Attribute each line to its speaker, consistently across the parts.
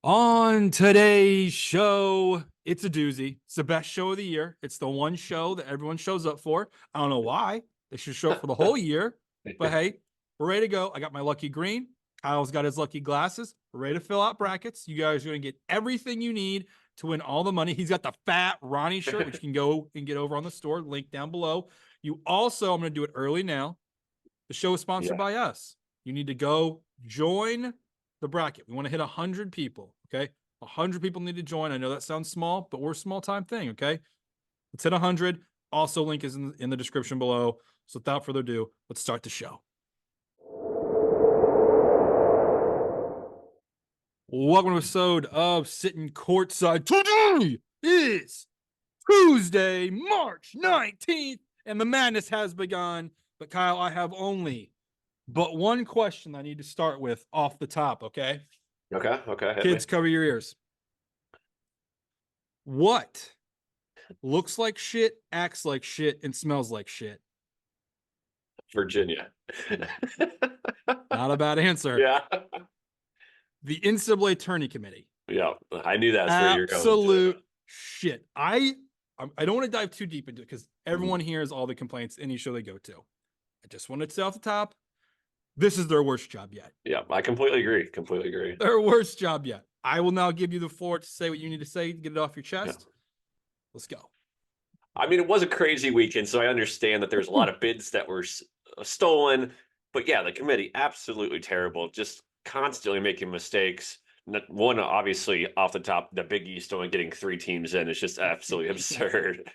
Speaker 1: On today's show, it's a doozy. It's the best show of the year. It's the one show that everyone shows up for. I don't know why. They should show up for the whole year. But hey, we're ready to go. I got my lucky green. Kyle's got his lucky glasses. We're ready to fill out brackets. You guys are going to get everything you need to win all the money. He's got the fat Ronnie shirt, which you can go and get over on the store. Link down below. You also, I'm going to do it early now. The show is sponsored
Speaker 2: Yeah.
Speaker 1: by us. You need to go join the bracket. We want to hit 100 people, okay? 100 people need to join. I know that sounds small, but we're a small time thing, okay? Let's hit 100. Also, link is in the description below. So without further ado, let's start the show. Welcome to an episode of Sitting Courtside. Today is Tuesday, March 19th, and the madness has begun. But Kyle, I have only but one question I need to start with off the top, okay?
Speaker 2: Okay. Hit
Speaker 1: Kids,
Speaker 2: me.
Speaker 1: cover your ears. What looks like shit, acts like shit, and smells like shit?
Speaker 2: Virginia.
Speaker 1: Not a bad answer.
Speaker 2: Yeah.
Speaker 1: The NCAA Tourney Committee.
Speaker 2: Yeah. I knew that's where you're going
Speaker 1: Absolute
Speaker 2: to.
Speaker 1: shit. I don't want to dive too deep into it because everyone hears all the complaints any show they go to. I just want to say off the top, this is their worst job yet.
Speaker 2: Yeah, I completely agree.
Speaker 1: Their worst job yet. I will now give you the floor to say what you need to say, get it off your chest.
Speaker 2: Yeah.
Speaker 1: Let's go.
Speaker 2: I mean, it was a crazy weekend, so I understand that there's a lot of bids that were stolen. But yeah, the committee, absolutely terrible. Just constantly making mistakes. One, obviously, off the top, the Big East only getting 3 teams in is just absolutely absurd.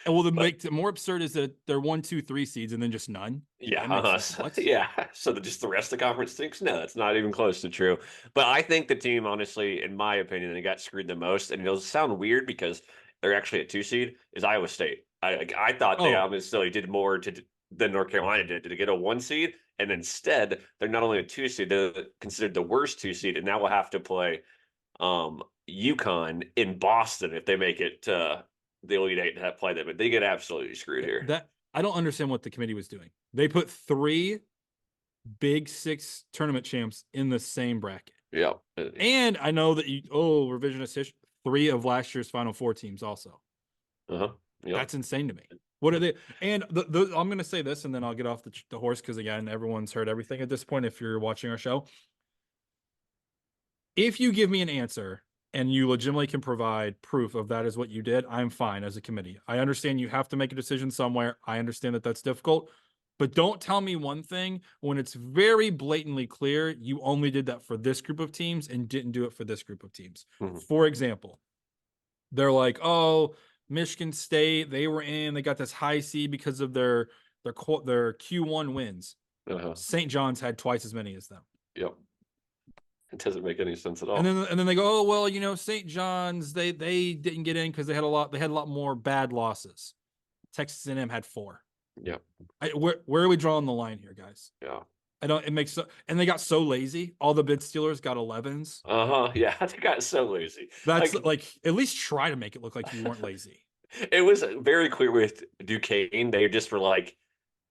Speaker 1: And well, the
Speaker 2: But
Speaker 1: make it more absurd is that they're 1, 2, 3 seeds and then just none.
Speaker 2: yeah,
Speaker 1: That makes sense. What?
Speaker 2: yeah. So that just the rest of the conference thinks no, that's not even close to true. But I think the team, honestly, in my opinion, they got screwed the most. And it'll sound weird because they're actually a 2 seed. Is Iowa State? I thought they
Speaker 1: Oh,
Speaker 2: obviously did more than North Carolina did to get a 1 seed, and instead they're not only a 2 seed, they're considered the worst 2 seed, and now we'll have to play UConn in Boston if they make it to the Elite Eight to play them. But they get absolutely screwed here.
Speaker 1: that I don't understand what the committee was doing. They put 3 Big 6 tournament champs in the same bracket.
Speaker 2: Yeah.
Speaker 1: And I know that revisionist history, 3 of last year's Final Four teams also.
Speaker 2: Uh-huh. Yep.
Speaker 1: That's insane to me. What are they? And I'm going to say this, and then I'll get off the horse because, again, everyone's heard everything at this point if you're watching our show. If you give me an answer and you legitimately can provide proof of that is what you did, I'm fine as a committee. I understand you have to make a decision somewhere. I understand that that's difficult. But don't tell me one thing when it's very blatantly clear you only did that for this group of teams and didn't do it for this group of teams.
Speaker 2: Mm-hmm.
Speaker 1: For example, they're like, oh, Michigan State, they were in, they got this high seed because of their Q1 wins.
Speaker 2: Uh-huh.
Speaker 1: St. John's had twice as many as them.
Speaker 2: Yep. It doesn't make any sense at all.
Speaker 1: And then they go, oh well, St. John's they didn't get in because they had a lot more bad losses. Texas A&M had 4.
Speaker 2: Yep.
Speaker 1: Where are we drawing the line here, guys?
Speaker 2: Yeah.
Speaker 1: And they got so lazy. All the bid stealers got 11s.
Speaker 2: Uh-huh. Yeah, they got so lazy.
Speaker 1: That's like at least try to make it look like you weren't lazy.
Speaker 2: It was very clear with Duquesne. They just were like,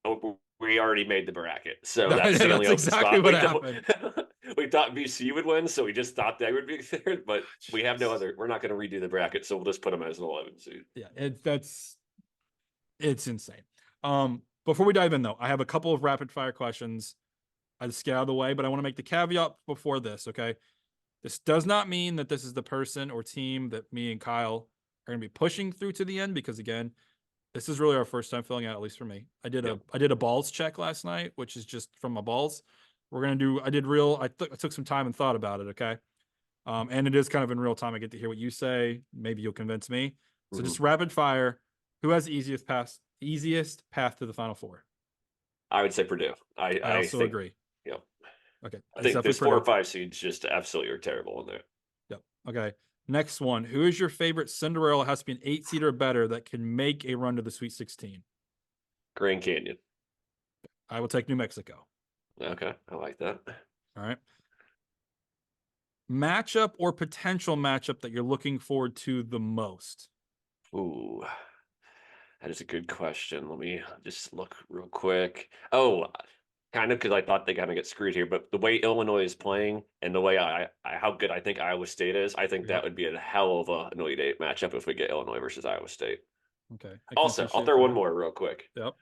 Speaker 2: oh, we already made the bracket. So that's the only open
Speaker 1: exactly
Speaker 2: spot.
Speaker 1: what happened.
Speaker 2: We thought BC would win, so we just thought they would be there. But we have no other. We're not going to redo the bracket, so we'll just put them as an 11 seed.
Speaker 1: Yeah, it's insane. Before we dive in, though, I have a couple of rapid fire questions. I just get out of the way, but I want to make the caveat before this, okay? This does not mean that this is the person or team that me and Kyle are going to be pushing through to the end because, again, this is really our first time filling out, at least for me. I did a balls check last night, which is just from my balls. I took some time and thought about it, okay? And it is kind of in real time. I get to hear what you say. Maybe you'll convince me. So just rapid fire. Who has the easiest path to the Final Four?
Speaker 2: I would say Purdue. I
Speaker 1: also
Speaker 2: think,
Speaker 1: agree.
Speaker 2: Yep.
Speaker 1: Okay.
Speaker 2: I think this 4 or 5 seeds just absolutely are terrible in there.
Speaker 1: Yep. Okay. Next one. Who is your favorite Cinderella? Has to be an 8 seed or better that can make a run to the Sweet 16.
Speaker 2: Grand Canyon.
Speaker 1: I will take New Mexico.
Speaker 2: Okay. I like that.
Speaker 1: All right. Matchup or potential matchup that you're looking forward to the most?
Speaker 2: Ooh, that is a good question. Let me just look real quick. Oh, kind of because I thought they kind of get screwed here. But the way Illinois is playing and the way how good I think Iowa State is, I think that
Speaker 1: Yep.
Speaker 2: would be a hell of an Elite Eight matchup if we get Illinois versus Iowa State.
Speaker 1: Okay. I can
Speaker 2: Also, I'll
Speaker 1: appreciate
Speaker 2: throw one
Speaker 1: that.
Speaker 2: more real quick.
Speaker 1: Yep.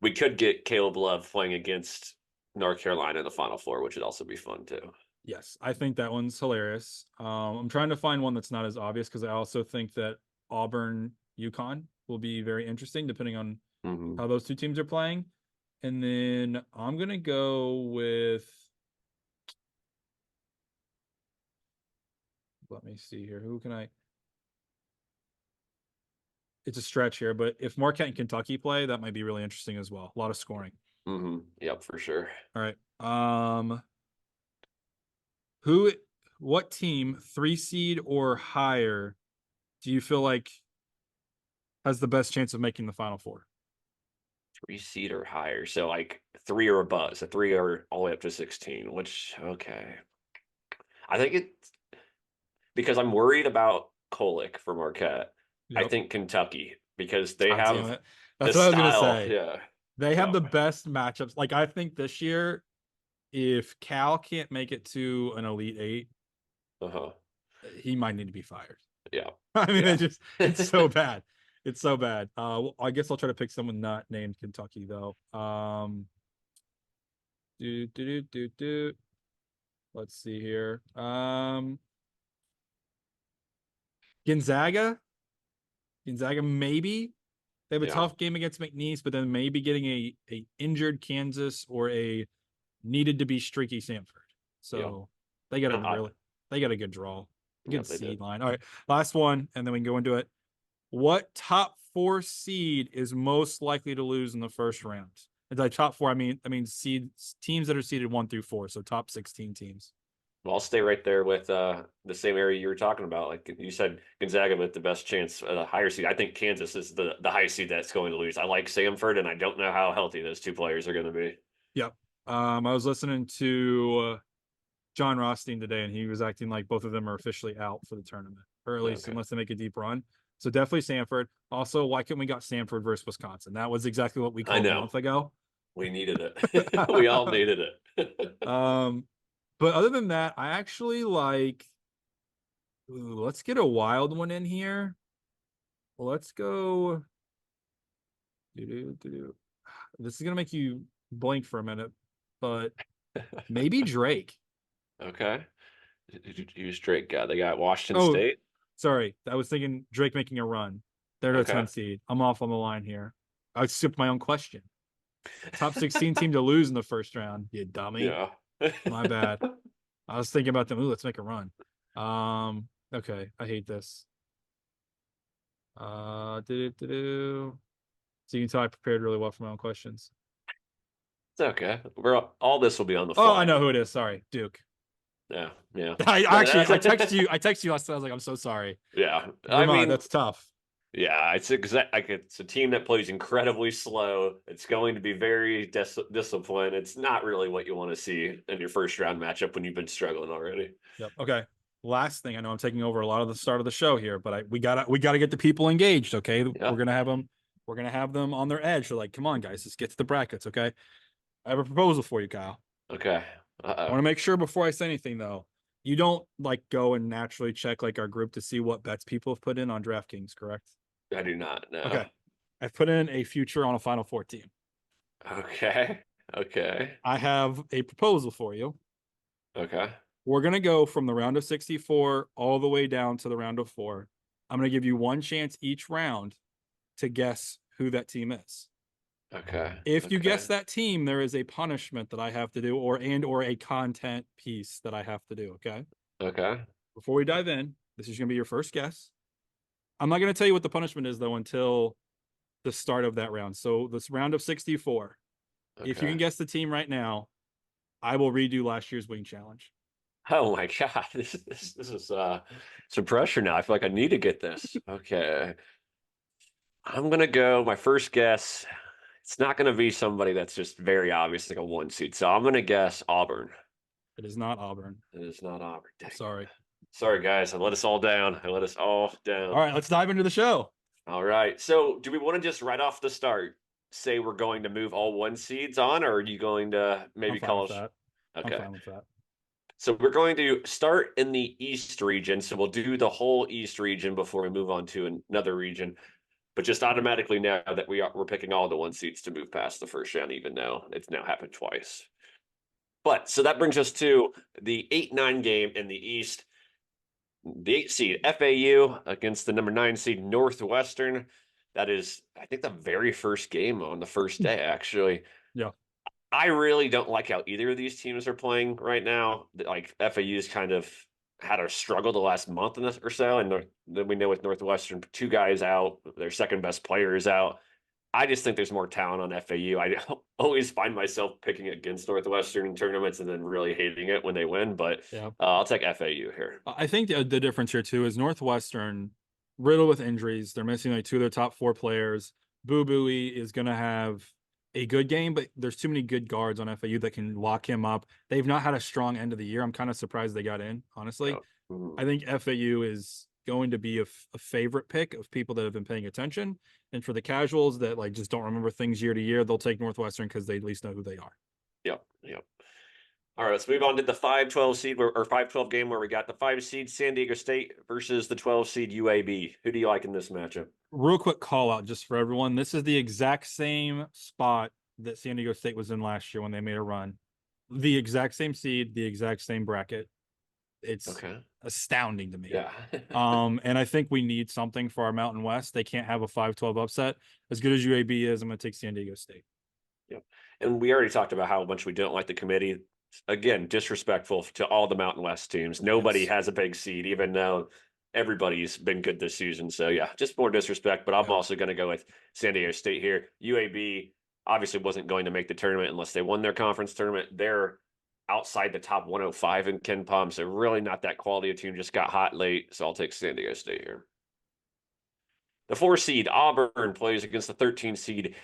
Speaker 2: We could get Caleb Love playing against North Carolina in the Final Four, which would also be fun too.
Speaker 1: Yes, I think that one's hilarious. I'm trying to find one that's not as obvious because I also think that Auburn UConn will be very interesting depending on
Speaker 2: Hmm.
Speaker 1: how those two teams are playing. And then I'm gonna go with, let me see here. Who can I? It's a stretch here, but if Marquette and Kentucky play, that might be really interesting as well. A lot of scoring.
Speaker 2: Hmm. Yep, for sure.
Speaker 1: All right. Who what team, 3 seed or higher, do you feel like has the best chance of making the final four?
Speaker 2: 3 seed or higher. So like three or above. So three or all the way up to 16, which okay. I think it's because I'm worried about Kolick for Marquette. I
Speaker 1: Yep.
Speaker 2: think Kentucky because they
Speaker 1: God damn
Speaker 2: have
Speaker 1: it.
Speaker 2: the
Speaker 1: That's what I was gonna
Speaker 2: style.
Speaker 1: say.
Speaker 2: Yeah.
Speaker 1: They have
Speaker 2: Yep.
Speaker 1: the best matchups. Like I think this year, if Cal can't make it to an Elite Eight,
Speaker 2: Uh-huh.
Speaker 1: he might need to be fired.
Speaker 2: Yeah.
Speaker 1: I mean,
Speaker 2: Yeah.
Speaker 1: it's so bad. It's so bad. Well, I guess I'll try to pick someone not named Kentucky though. Do do do do do. Let's see here. Gonzaga. Gonzaga maybe they have a
Speaker 2: Yeah.
Speaker 1: tough game against McNeese, but then maybe getting a injured Kansas or a needed to be streaky Samford.
Speaker 2: Yeah.
Speaker 1: So they got a
Speaker 2: I,
Speaker 1: really they got a good draw,
Speaker 2: yeah,
Speaker 1: good
Speaker 2: they did.
Speaker 1: seed line. All right, last one, and then we can go into it. What top 4 seed is most likely to lose in the first round? And by top four, I mean seed teams that are seeded 1 through 4, so top 16 teams.
Speaker 2: Well, I'll stay right there with the same area you were talking about. Like you said, Gonzaga with the best chance at a higher seed. I think Kansas is the highest seed that's going to lose. I like Samford, and I don't know how healthy those two players are going to be.
Speaker 1: Yep. I was listening to John Rothstein today, and he was acting like both of them are officially out for the tournament, or at least
Speaker 2: Okay.
Speaker 1: unless they make a deep run. So definitely Sanford. Also, why couldn't we got Sanford versus Wisconsin? That was exactly what we
Speaker 2: I
Speaker 1: called a
Speaker 2: know.
Speaker 1: month ago.
Speaker 2: We needed it. We all needed it.
Speaker 1: um, but other than that, I actually like. Ooh, let's get a wild one in here. Let's go. Doo-doo-doo-doo. This is gonna make you blink for a minute, but maybe Drake.
Speaker 2: Okay. You straight guy. They got Washington
Speaker 1: Oh,
Speaker 2: State.
Speaker 1: sorry. I was thinking Drake making a run. They're the
Speaker 2: Okay.
Speaker 1: 10 seed. I'm off on the line here. I skipped my own question. Top 16 team to lose in the first round. You dummy.
Speaker 2: Yeah.
Speaker 1: My bad. I was thinking about them. Ooh, let's make a run. Okay. I hate this. Do. So you can tell I prepared really well for my own questions.
Speaker 2: It's okay. We're all this will be on the
Speaker 1: Oh, I
Speaker 2: fly.
Speaker 1: know who it is. Sorry, Duke.
Speaker 2: Yeah. Yeah.
Speaker 1: I
Speaker 2: No,
Speaker 1: actually I text
Speaker 2: that's
Speaker 1: you. I text you last time. I was like, I'm so sorry.
Speaker 2: yeah. I
Speaker 1: Vermont,
Speaker 2: mean,
Speaker 1: that's tough.
Speaker 2: yeah, it's a team that plays incredibly slow. It's going to be very disciplined. It's not really what you want to see in your first round matchup when you've been struggling already.
Speaker 1: Yep. Okay. Last thing, I know I'm taking over a lot of the start of the show here, but we gotta get the people engaged. Okay,
Speaker 2: Yeah.
Speaker 1: we're gonna have them on their edge. They're like, come on, guys, let's get to the brackets. Okay, I have a proposal for you, Kyle.
Speaker 2: Okay.
Speaker 1: I
Speaker 2: Uh-oh.
Speaker 1: want to make sure before I say anything though, you don't like go and naturally check like our group to see what bets people have put in on DraftKings, correct?
Speaker 2: I do not know.
Speaker 1: Okay, I've put in a future on a Final Four team.
Speaker 2: Okay. Okay.
Speaker 1: I have a proposal for you.
Speaker 2: Okay.
Speaker 1: We're gonna go from the round of 64 all the way down to the round of 4. I'm gonna give you one chance each round to guess who that team is.
Speaker 2: Okay.
Speaker 1: If you
Speaker 2: Okay.
Speaker 1: guess that team, there is a punishment that I have to do, or a content piece that I have to do. Okay.
Speaker 2: Okay.
Speaker 1: Before we dive in, this is gonna be your first guess. I'm not gonna tell you what the punishment is though until the start of that round. So this round of 64. If you can
Speaker 2: Okay.
Speaker 1: guess the team right now, I will redo last year's wing challenge.
Speaker 2: Oh my God. This is some pressure now. I feel like I need to get this. Okay. I'm gonna go. My first guess. It's not gonna be somebody that's just very obvious, like a 1 seed. So I'm gonna guess Auburn.
Speaker 1: It is not Auburn.
Speaker 2: It is not Auburn. Dang it.
Speaker 1: Sorry.
Speaker 2: Sorry, guys. I let us all down. I let us all
Speaker 1: All
Speaker 2: down.
Speaker 1: right, let's dive into the show.
Speaker 2: All right. So, do we want to just right off the start say we're going to move all one seeds on, or are you going to
Speaker 1: I'm
Speaker 2: maybe
Speaker 1: fine
Speaker 2: call
Speaker 1: with
Speaker 2: us?
Speaker 1: that. I'm
Speaker 2: Okay.
Speaker 1: fine with that.
Speaker 2: So we're going to start in the East region. So we'll do the whole East region before we move on to another region. But just automatically now that we're picking all the one seeds to move past the first round, even though it's now happened twice. But so that brings us to the 8-9 game in the East. The 8 seed FAU against the number 9 seed Northwestern. That is, I think, the very first game on the first day, actually.
Speaker 1: Yeah.
Speaker 2: I really don't like how either of these teams are playing right now. Like FAU's kind of had a struggle the last month or so, and then we know with Northwestern, 2 guys out, their second best player is out. I just think there's more talent on FAU. I always find myself picking against Northwestern in tournaments and then really hating it when they win. But
Speaker 1: Yeah.
Speaker 2: I'll take FAU here.
Speaker 1: I think the difference here too is Northwestern riddled with injuries. They're missing like two of their top four players. Boo Booey is going to have a good game, but there's too many good guards on FAU that can lock him up. They've not had a strong end of the year. I'm kind of surprised they got in, honestly.
Speaker 2: Yeah. Mhm.
Speaker 1: I think FAU is going to be a favorite pick of people that have been paying attention. And for the casuals that like just don't remember things year to year, they'll take Northwestern because they at least know who they are.
Speaker 2: Yep. Yep. All right, let's move on to the 5-12 seed or 5-12 game where we got the 5 seed San Diego State versus the 12 seed UAB. Who do you like in this matchup?
Speaker 1: Real quick call out just for everyone. This is the exact same spot that San Diego State was in last year when they made a run. The exact same seed, the exact same bracket. It's
Speaker 2: Okay.
Speaker 1: astounding to me.
Speaker 2: Yeah.
Speaker 1: And I think we need something for our Mountain West. They can't have a 5-12 upset. As good as UAB is, I'm going to take San Diego State.
Speaker 2: Yep. And we already talked about how much we don't like the committee. Again, disrespectful to all the Mountain West teams. Nobody
Speaker 1: Yes.
Speaker 2: has a big seed, even though everybody's been good this season. So yeah, just more disrespect. But I'm
Speaker 1: Yeah.
Speaker 2: also going to go with San Diego State here. UAB obviously wasn't going to make the tournament unless they won their conference tournament. They're outside the top 105 in Ken Palm, so really not that quality of team. Just got hot late, so I'll take San Diego State here. The 4 seed Auburn plays against the 13 seed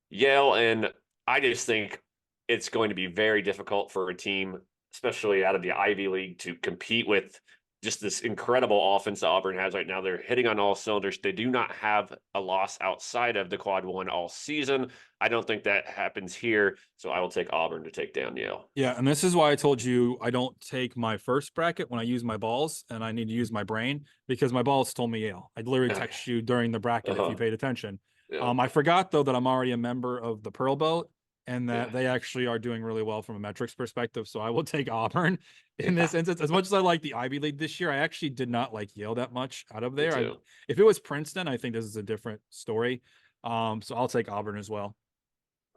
Speaker 2: Yale, and I just think it's going to be very difficult for a team, especially out of the Ivy League, to compete with just this incredible offense that Auburn has right now. They're hitting on all cylinders. They do not have a loss outside of the quad one all season. I don't think that happens here, so I will take Auburn to take down Yale.
Speaker 1: Yeah, and this is why I told you I don't take my first bracket when I use my balls, and I need to use my brain because my balls told me Yale. I'd literally
Speaker 2: Okay.
Speaker 1: text you during the bracket if you
Speaker 2: Uh-huh.
Speaker 1: paid attention.
Speaker 2: Yeah.
Speaker 1: I forgot though that I'm already a member of the Pearl Boat and that
Speaker 2: Yeah.
Speaker 1: they actually are doing really well from a metrics perspective. So I will take Auburn in
Speaker 2: Yeah.
Speaker 1: this instance. As much as I like the Ivy League this year, I actually did not like Yale that much out of
Speaker 2: Me
Speaker 1: there.
Speaker 2: too.
Speaker 1: If it was Princeton, I think this is a different story. So I'll take Auburn as well.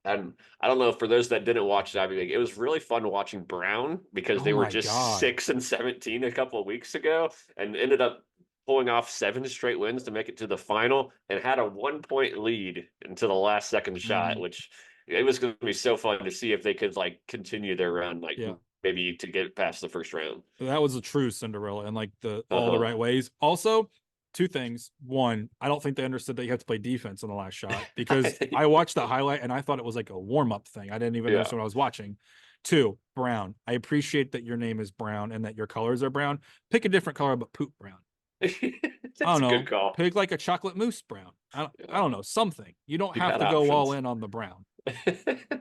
Speaker 2: And I don't know, for those that didn't watch the Ivy League, it was really fun watching Brown because
Speaker 1: Oh
Speaker 2: they were
Speaker 1: my
Speaker 2: just
Speaker 1: God.
Speaker 2: 6-17 a couple of weeks ago and ended up pulling off 7 straight wins to make it to the final and had a 1 point lead until the last second shot,
Speaker 1: Mhm.
Speaker 2: which it was going to be so fun to see if they could like continue their run, like
Speaker 1: Yeah.
Speaker 2: maybe to get past the first round.
Speaker 1: That was a true Cinderella in like the all the
Speaker 2: Uh-huh.
Speaker 1: right ways. Also, two things. One, I don't think they understood that you have to play defense on the last shot because I watched the highlight and I thought it was like a warm-up thing. I didn't even
Speaker 2: Yeah.
Speaker 1: understand what I was watching. Two, Brown. I appreciate that your name is Brown and that your colors are brown. Pick a different color, but poop brown. I
Speaker 2: That's
Speaker 1: don't
Speaker 2: a good
Speaker 1: know.
Speaker 2: call.
Speaker 1: Pick like a chocolate mousse brown. I
Speaker 2: Yeah.
Speaker 1: don't know. Something. You don't
Speaker 2: You
Speaker 1: have
Speaker 2: had
Speaker 1: to go all
Speaker 2: options.
Speaker 1: in on the brown.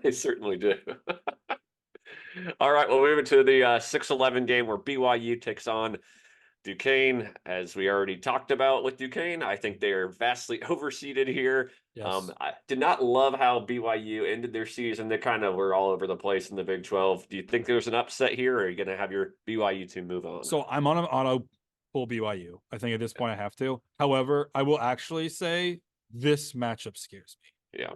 Speaker 2: They certainly do. All right, we'll move into the 6-11 game where BYU takes on Duquesne. As we already talked about with Duquesne, I think they are vastly overseeded here.
Speaker 1: Yes.
Speaker 2: I did not love how BYU ended their season. They kind of were all over the place in the Big 12. Do you think there's an upset here, or are you going to have your BYU team move on?
Speaker 1: So I'm on an auto pull BYU. I think at this point I have to. However, I will actually say this matchup scares me.
Speaker 2: Yeah,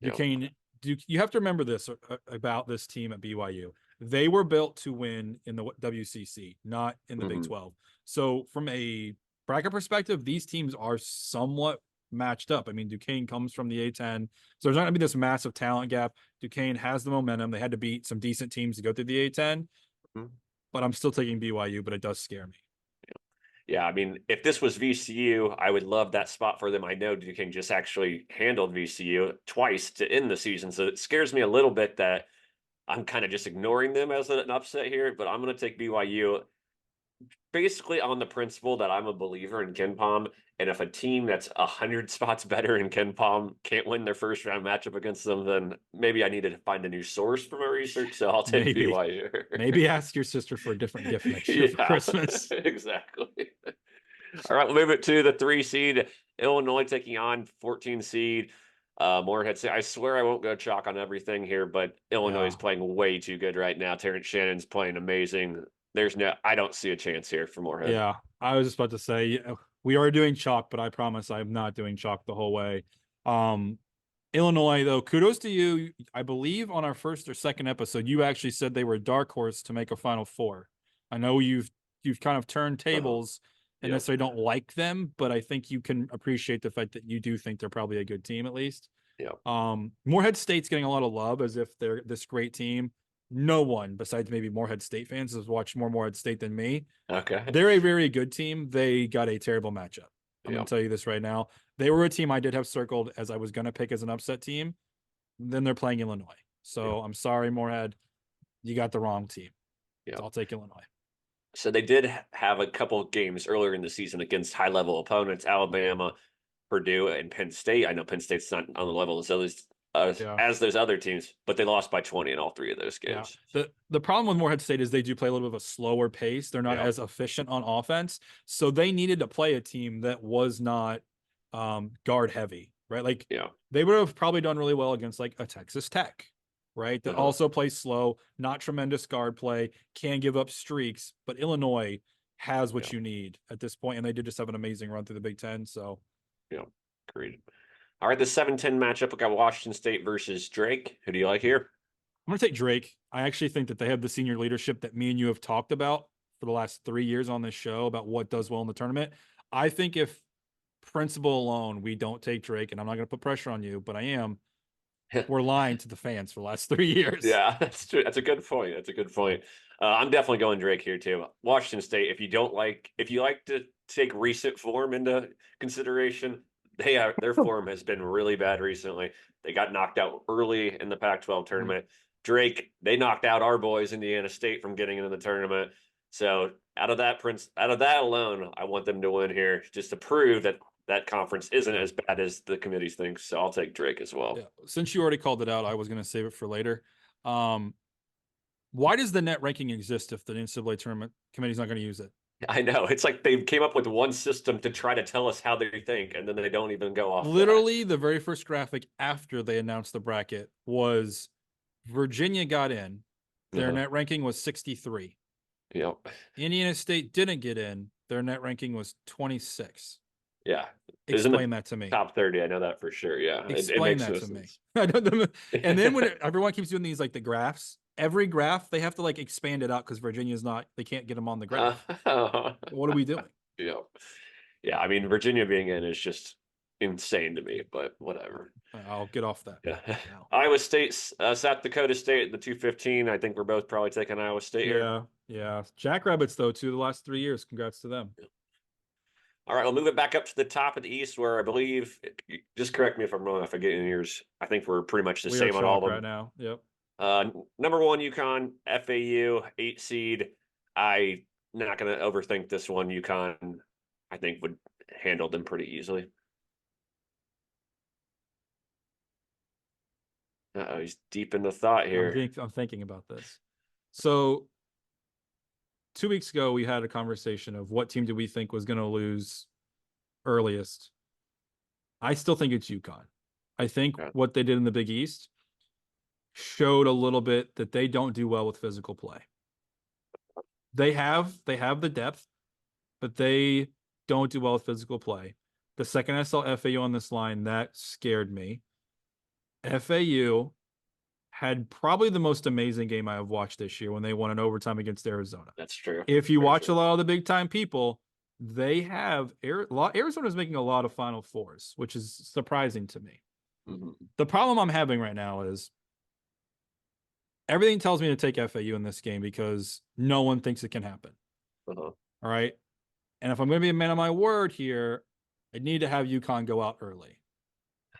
Speaker 2: yeah.
Speaker 1: Duquesne, you have to remember this about this team at BYU. They were built to win in the WCC, not in the Big
Speaker 2: Mhm.
Speaker 1: 12. So from a bracket perspective, these teams are somewhat matched up. I mean, Duquesne comes from the A10, so there's not going to be this massive talent gap. Duquesne has the momentum. They had to beat some decent teams to go through the A10,
Speaker 2: Mhm.
Speaker 1: but I'm still taking BYU, but it does scare me.
Speaker 2: Yeah, I mean, if this was VCU, I would love that spot for them. I know Duquesne just actually handled VCU twice to end the season, so it scares me a little bit that I'm kind of just ignoring them as an upset here. But I'm going to take BYU. basically on the principle that I'm a believer in Ken Palm, and if a team that's 100 spots better in Ken Palm can't win their first round matchup against them, then maybe I need to find a new source for my research. So I'll take
Speaker 1: Maybe.
Speaker 2: BYU.
Speaker 1: Maybe ask your sister for a different gift next year for
Speaker 2: Yeah,
Speaker 1: Christmas.
Speaker 2: exactly. All right, we'll move it to the 3 seed. Illinois taking on 14 seed. Morehead State. I swear I won't go chalk on everything here, but Illinois is
Speaker 1: Yeah.
Speaker 2: playing way too good right now. Terrence Shannon's playing amazing. I don't see a chance here for Morehead.
Speaker 1: Yeah. I was just about to say we are doing chalk, but I promise I'm not doing chalk the whole way. Um, Illinois, though, kudos to you. I believe on our first or second episode, you actually said they were a dark horse to make a Final Four. I know you've kind of turned
Speaker 2: Uh-huh.
Speaker 1: tables and
Speaker 2: Yep.
Speaker 1: necessarily don't like them, but I think you can appreciate the fact that you do think they're probably a good team at least.
Speaker 2: Yep.
Speaker 1: Morehead State's getting a lot of love as if they're this great team. No one besides maybe Morehead State fans has watched more Morehead State than me.
Speaker 2: Okay.
Speaker 1: They're a very good team. They got a terrible matchup. I'm going
Speaker 2: Yep.
Speaker 1: to tell you this right now. They were a team I did have circled as I was going to pick as an upset team. Then they're playing Illinois.
Speaker 2: Yep.
Speaker 1: So I'm sorry, Morehead. You got the wrong team. So
Speaker 2: Yep.
Speaker 1: I'll take Illinois.
Speaker 2: So they did have a couple of games earlier in the season against high-level opponents, Alabama, Purdue, and Penn State. I know Penn State's not on the level
Speaker 1: Yeah.
Speaker 2: as those other teams, but they lost by 20 in all 3 of those
Speaker 1: Yeah.
Speaker 2: games.
Speaker 1: The problem with Morehead State is they do play a little bit of a slower pace. They're not
Speaker 2: Yeah.
Speaker 1: as efficient on offense. So they needed to play a team that was not guard heavy, right? Like
Speaker 2: Yeah.
Speaker 1: they would have probably done really well against like a Texas Tech, right? That
Speaker 2: Uh-huh.
Speaker 1: also plays slow, not tremendous guard play, can give up streaks, but Illinois has what
Speaker 2: Yeah.
Speaker 1: you need at this point, and they did just have an amazing run through the Big Ten. So
Speaker 2: Yeah. Agreed. All right, the 7-10 matchup. We got Washington State versus Drake. Who do you like here?
Speaker 1: I'm going to take Drake. I actually think that they have the senior leadership that me and you have talked about for the last 3 years on this show about what does well in the tournament. I think if principle alone, we don't take Drake, and I'm not going to put pressure on you, but I am, we're lying to the fans for the last 3 years.
Speaker 2: Yeah, that's true. That's a good point. That's a good point. I'm definitely going Drake here too. Washington State. If you like to take recent form into consideration, their form has been really bad recently. They got knocked out early in the Pac-12 tournament. Drake, they knocked out our boys, Indiana State, from getting into the tournament. So out of that alone, I want them to win here, just to prove that that conference isn't as bad as the committee thinks. So I'll take Drake as well.
Speaker 1: Yeah. Since you already called it out, I was going to save it for later. Why does the net ranking exist if the NCAA tournament committee's not going to use it?
Speaker 2: I know. It's like they came up with one system to try to tell us how they think, and then they don't even go off that.
Speaker 1: Literally, the very first graphic after they announced the bracket was Virginia got in. Their
Speaker 2: Uh-huh.
Speaker 1: net ranking was 63.
Speaker 2: Yep.
Speaker 1: Indiana State didn't get in. Their net ranking was 26.
Speaker 2: Yeah. Isn't
Speaker 1: Explain
Speaker 2: the
Speaker 1: that to me.
Speaker 2: top 30. I know that for sure. Yeah. It
Speaker 1: Explain
Speaker 2: makes
Speaker 1: that
Speaker 2: no
Speaker 1: to me.
Speaker 2: sense.
Speaker 1: And then when everyone keeps doing these like the graphs, every graph they have to like expand it out because Virginia's not. They can't get them on the graph. What are we doing?
Speaker 2: Yeah. Yeah. I mean, Virginia being in is just insane to me, but whatever.
Speaker 1: I'll get off that.
Speaker 2: Yeah.
Speaker 1: Now.
Speaker 2: Iowa State, South Dakota State, the 215. I think we're both probably taking Iowa State here.
Speaker 1: Yeah, yeah. Jackrabbits though, too. The last 3 years. Congrats to them.
Speaker 2: All right, we'll move it back up to the top of the East, where I believe, just correct me if I'm wrong, if I get in yours, I think we're pretty much the
Speaker 1: We are
Speaker 2: same on all
Speaker 1: chalk
Speaker 2: of
Speaker 1: right
Speaker 2: them.
Speaker 1: now. Yep.
Speaker 2: Number 1, UConn, FAU, 8 seed. I not going to overthink this one. UConn, I think, would handle them pretty easily. Uh-oh, he's deep in the thought here.
Speaker 1: I'm thinking about this. So 2 weeks ago, we had a conversation of what team do we think was going to lose earliest. I still think it's UConn. I think what they did in the Big East showed a little bit that they don't do well with physical play. They have the depth, but they don't do well with physical play. The second I saw FAU on this line, that scared me. FAU had probably the most amazing game I have watched this year when they won in overtime against Arizona.
Speaker 2: That's true.
Speaker 1: If you watch a lot of the big time people, they have Arizona's making a lot of Final Fours, which is surprising to me.
Speaker 2: Mm-hmm.
Speaker 1: The problem I'm having right now is everything tells me to take FAU in this game because no one thinks it can happen.
Speaker 2: Uh-huh.
Speaker 1: All right. And if I'm going to be a man of my word here, I need to have UConn go out early.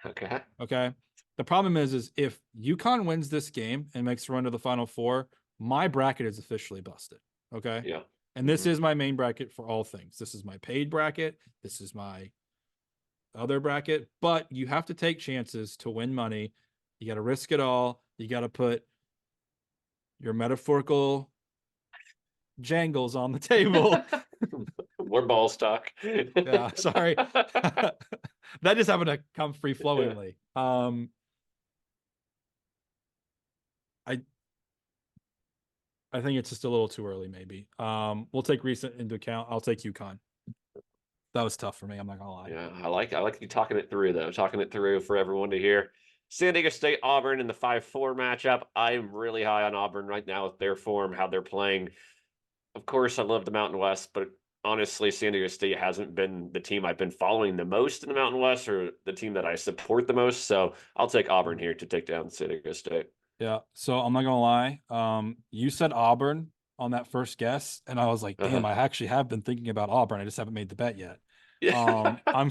Speaker 2: Okay.
Speaker 1: Okay. The problem is if UConn wins this game and makes a run to the Final Four, my bracket is officially busted. Okay.
Speaker 2: Yeah.
Speaker 1: And this is my main bracket for all things. This is my paid bracket. This is my other bracket, but you have to take chances to win money. You got to risk it all. You got to put your metaphorical jangles on the table.
Speaker 2: More ball stock.
Speaker 1: Yeah, sorry. That just happened to come free flowingly. I I think it's just a little too early, maybe. We'll take recent into account. I'll take UConn. That was tough for me. I'm not gonna lie.
Speaker 2: Yeah, I like you talking it through though, talking it through for everyone to hear. San Diego State Auburn in the 5-4 matchup. I'm really high on Auburn right now with their form, how they're playing. Of course, I love the Mountain West, but honestly, San Diego State hasn't been the team I've been following the most in the Mountain West or the team that I support the most. So I'll take Auburn here to take down San Diego State.
Speaker 1: Yeah. So I'm not gonna lie. You said Auburn on that first guess, and I was like, damn,
Speaker 2: Uh-huh.
Speaker 1: I actually have been thinking about Auburn. I just haven't made the bet yet.
Speaker 2: Yeah.
Speaker 1: I am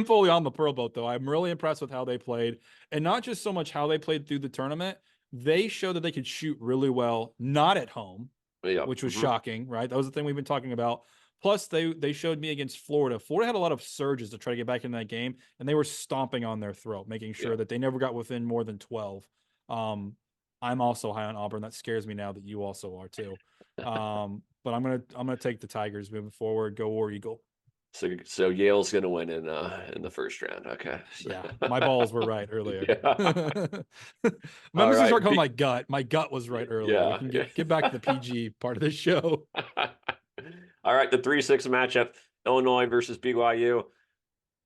Speaker 1: fully on the Pearl boat though. I'm really impressed with how they played, and not just so much how they played through the tournament. They showed that they could shoot really well, not at home,
Speaker 2: Yeah.
Speaker 1: which was
Speaker 2: Mhm.
Speaker 1: shocking, right? That was the thing we've been talking about. Plus, they showed me against Florida. Florida had a lot of surges to try to get back in that game, and they were stomping on their throat, making
Speaker 2: Yeah.
Speaker 1: sure that they never got within more than 12. Um, I'm also high on Auburn. That scares me now that you also are too. But I'm gonna take the Tigers moving forward. Go War Eagle.
Speaker 2: So Yale's gonna win in the first round. Okay.
Speaker 1: Yeah, my balls were right earlier.
Speaker 2: Yeah.
Speaker 1: I'm
Speaker 2: All
Speaker 1: just gonna
Speaker 2: right.
Speaker 1: start calling my gut. My gut was right earlier. We
Speaker 2: Yeah.
Speaker 1: can
Speaker 2: Yeah.
Speaker 1: get back to the PG part of this show.
Speaker 2: All right, the 3-6 matchup, Illinois versus BYU.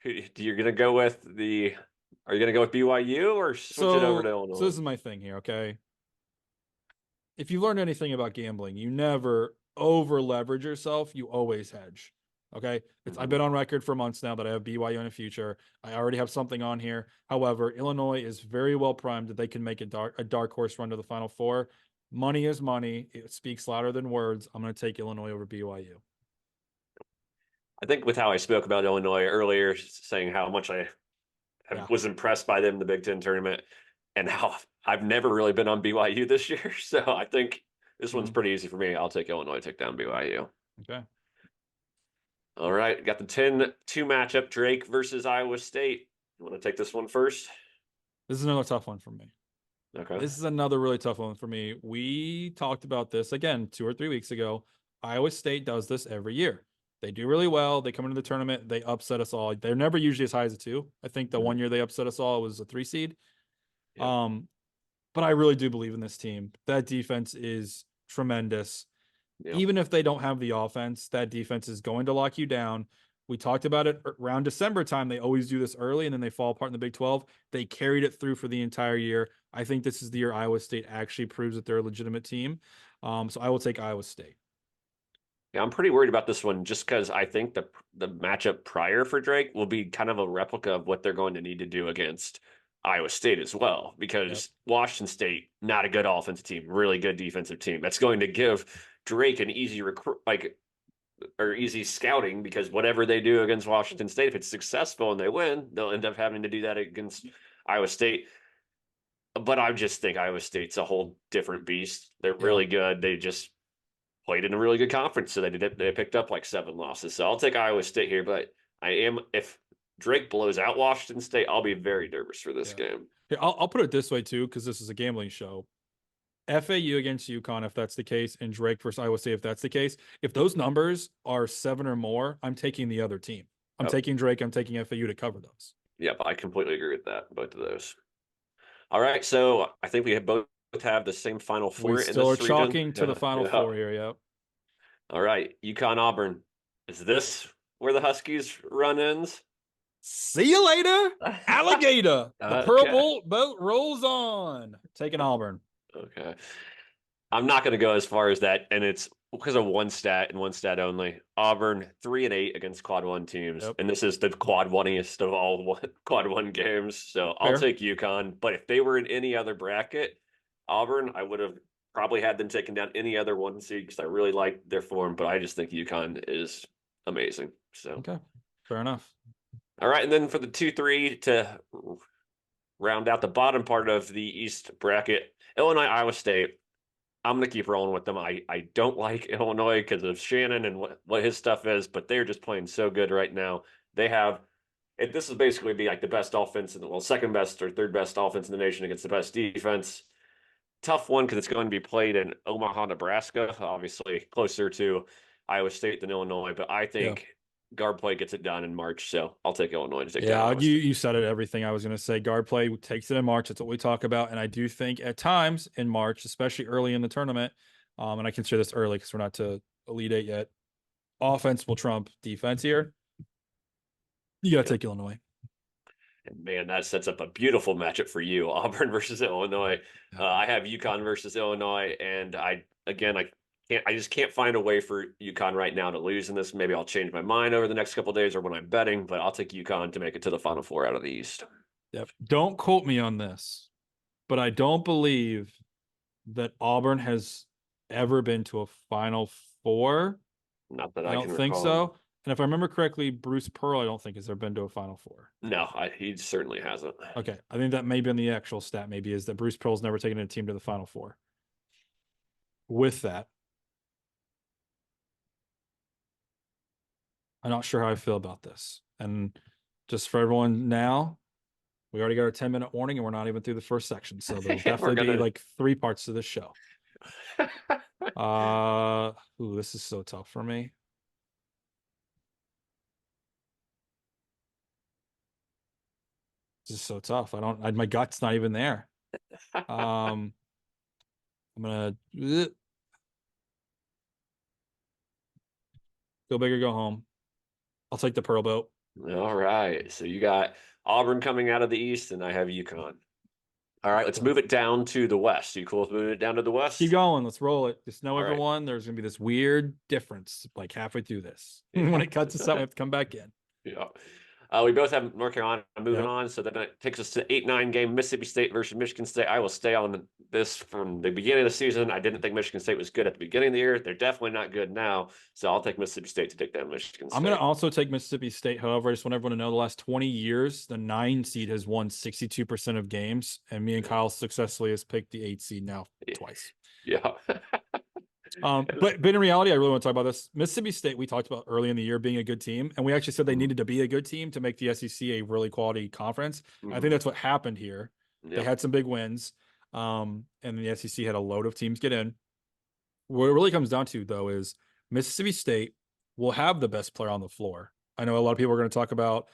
Speaker 2: You're gonna go with the are you gonna go with BYU or switch it over to
Speaker 1: So this
Speaker 2: Illinois?
Speaker 1: is my thing here, okay? If you learned anything about gambling, you never over leverage yourself, you always hedge. Okay. I've
Speaker 2: Mhm.
Speaker 1: been on record for months now that I have BYU in the future. I already have something on here. However, Illinois is very well primed that they can make a dark horse run to the Final Four. Money is money. It speaks louder than words. I'm going to take Illinois over BYU.
Speaker 2: I think with how I spoke about Illinois earlier, saying how much
Speaker 1: Yeah.
Speaker 2: was impressed by them in the Big Ten tournament and how I've never really been on BYU this year. So I think this one's
Speaker 1: Mhm.
Speaker 2: pretty easy for me. I'll take Illinois, take down BYU.
Speaker 1: Okay.
Speaker 2: All right, got the 10-2 matchup, Drake versus Iowa State. You want to take this one first?
Speaker 1: This is another tough one for me.
Speaker 2: Okay.
Speaker 1: This is another really tough one for me. We talked about this again 2 or 3 weeks ago. Iowa State does this every year. They do really well. They come into the tournament, they upset us all. They're never usually as high as a two. I think the
Speaker 2: Mhm.
Speaker 1: one year they upset us all was a 3 seed.
Speaker 2: Yep.
Speaker 1: Um, but I really do believe in this team. That defense is tremendous.
Speaker 2: Yep.
Speaker 1: Even if they don't have the offense, that defense is going to lock you down. We talked about it around December time. They always do this early and then they fall apart in the Big 12. They carried it through for the entire year. I think this is the year Iowa State actually proves that they're a legitimate team. So I will take Iowa State.
Speaker 2: Yeah, I'm pretty worried about this one just because I think the matchup prior for Drake will be kind of a replica of what they're going to need to do against Iowa State as well.
Speaker 1: Yep.
Speaker 2: Because Washington State, not a good offensive team, really good defensive team. That's going to give Drake an easy recruit, like or easy scouting because whatever they do against Washington State, if it's successful and they win, they'll end up having to do that against Iowa State. But I just think Iowa State's a whole different beast. They're
Speaker 1: Yeah.
Speaker 2: really good. They just played in a really good conference, so they picked up like 7 losses. So I'll take Iowa State here, but I am if Drake blows out Washington State, I'll be very nervous for this
Speaker 1: Yeah.
Speaker 2: game.
Speaker 1: Here, I'll put it this way too, because this is a gambling show. FAU against UConn, if that's the case, and Drake versus Iowa State, if that's the case, if those numbers are 7 or more, I'm taking the other team. I'm
Speaker 2: Oh,
Speaker 1: taking Drake. I'm taking FAU to cover those.
Speaker 2: yep, I completely agree with that. Both of those. All right, so I think we have both have the same Final
Speaker 1: We
Speaker 2: Four in
Speaker 1: still are
Speaker 2: this region.
Speaker 1: chalking to the
Speaker 2: Yeah,
Speaker 1: Final
Speaker 2: yeah.
Speaker 1: Four here. Yep.
Speaker 2: All right, UConn Auburn. Is this where the Huskies run ends?
Speaker 1: See you later, alligator. The Pearl
Speaker 2: Okay.
Speaker 1: boat rolls on. Taking Auburn.
Speaker 2: Okay. I'm not going to go as far as that, and it's because of one stat and one stat only. Auburn 3-8 against quad one teams,
Speaker 1: Yep.
Speaker 2: and this is the quad oneiest of all quad one games. So I'll
Speaker 1: Fair.
Speaker 2: take UConn. But if they were in any other bracket, Auburn, I would have probably had them taken down any other one seed because I really like their form. But I just think UConn is amazing. So
Speaker 1: Okay. Fair enough.
Speaker 2: all right, and then for the 2-3 to round out the bottom part of the East bracket, Illinois Iowa State. I'm going to keep rolling with them. I don't like Illinois because of Shannon and what his stuff is, but they're just playing so good right now. They have, this is basically be like the best offense in the, well, second best or third best offense in the nation against the best defense. Tough one because it's going to be played in Omaha, Nebraska, obviously closer to Iowa State than Illinois, but I
Speaker 1: Yeah.
Speaker 2: think guard play gets it done in March, so I'll take Illinois to take down
Speaker 1: Yeah,
Speaker 2: Iowa
Speaker 1: you
Speaker 2: State.
Speaker 1: you said it everything I was going to say. Guard play takes it in March. That's what we talk about, and I do think at times in March, especially early in the tournament, and I consider this early because we're not to Elite Eight yet. Offense will trump defense here. You got to
Speaker 2: Yep.
Speaker 1: take Illinois.
Speaker 2: And man, that sets up a beautiful matchup for you, Auburn versus Illinois.
Speaker 1: Yeah.
Speaker 2: I have UConn versus Illinois, and I just can't find a way for UConn right now to lose in this. Maybe I'll change my mind over the next couple days or when I'm betting, but I'll take UConn to make it to the Final Four out of the East.
Speaker 1: Yep. Don't quote me on this, but I don't believe that Auburn has ever been to a Final Four.
Speaker 2: Not that
Speaker 1: I
Speaker 2: I
Speaker 1: don't
Speaker 2: can
Speaker 1: think
Speaker 2: recall.
Speaker 1: so. And if I remember correctly, Bruce Pearl, I don't think has ever been to a Final Four.
Speaker 2: No, he certainly hasn't.
Speaker 1: Okay, I think that maybe on the actual stat, maybe is that Bruce Pearl's never taken a team to the Final Four. With that, I'm not sure how I feel about this. And just for everyone now, we already got our 10-minute warning and we're not even through the first section. So there'll
Speaker 2: We're
Speaker 1: definitely be
Speaker 2: gonna.
Speaker 1: like 3 parts to this show. This is so tough for me. This is so tough. My gut's not even there. I'm gonna go big or go home. I'll take the Pearl boat.
Speaker 2: All right, so you got Auburn coming out of the East, and I have UConn. All right, let's
Speaker 1: So
Speaker 2: move it down to the West. You cool with moving it down to the
Speaker 1: keep
Speaker 2: West?
Speaker 1: going. Let's roll it. Just know
Speaker 2: All right.
Speaker 1: everyone, there's gonna be this weird difference like halfway through this. When
Speaker 2: Yeah.
Speaker 1: it cuts us out, we have to come back in.
Speaker 2: Yeah. We both have North Carolina moving
Speaker 1: Yep.
Speaker 2: on, so then it takes us to 8-9 game Mississippi State versus Michigan State. I will stay on this from the beginning of the season. I didn't think Michigan State was good at the beginning of the year. They're definitely not good now, so I'll take Mississippi State to take down Michigan
Speaker 1: I'm gonna
Speaker 2: State.
Speaker 1: also take Mississippi State. However, I just want everyone to know the last 20 years, the 9 seed has won 62% of games, and me and Kyle successfully has picked the 8 seed now twice.
Speaker 2: Yeah.
Speaker 1: But in reality, I really want to talk about this. Mississippi State, we talked about early in the year being a good team, and we actually said they needed to be a good team to make the SEC a really quality conference. I think that's what happened here. They had some big wins, and the SEC had a load of teams get in. What it really comes down to, though, is Mississippi State will have the best player on the floor. I know a lot of people are going to talk about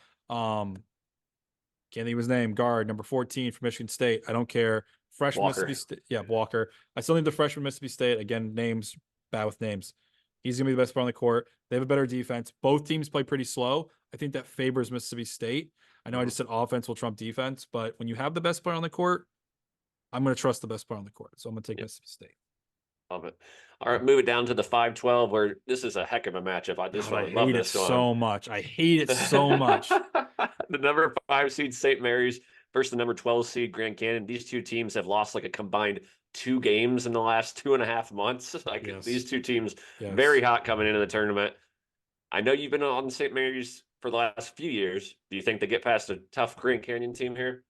Speaker 1: can't think of his name, guard number 14 for Michigan State. I don't care. Freshman
Speaker 2: Walker.
Speaker 1: Mississippi State. Yeah, Walker. I still need the freshman Mississippi State. Again, names, bad with names. He's going to be the best player on the court. They have a better defense. Both teams play pretty slow. I think that favors Mississippi State. I know I just said offense will trump defense, but when you have the best player on the court, I'm going to trust the best player on the court. So I'm going to take Mississippi State.
Speaker 2: Love it. All right, move it down to the 5-12, where this is a heck of a matchup. I just
Speaker 1: I
Speaker 2: love
Speaker 1: hate it
Speaker 2: this one.
Speaker 1: so much. I hate it so much.
Speaker 2: The number 5 seed St. Mary's versus the number 12 seed Grand Canyon. These two teams have lost like a combined 2 games in the last 2.5 months. Like
Speaker 1: Yes.
Speaker 2: these two teams,
Speaker 1: Yes.
Speaker 2: very hot coming into the tournament. I know you've been on St. Mary's for the last few years. Do you think they get past a tough Grand Canyon team here?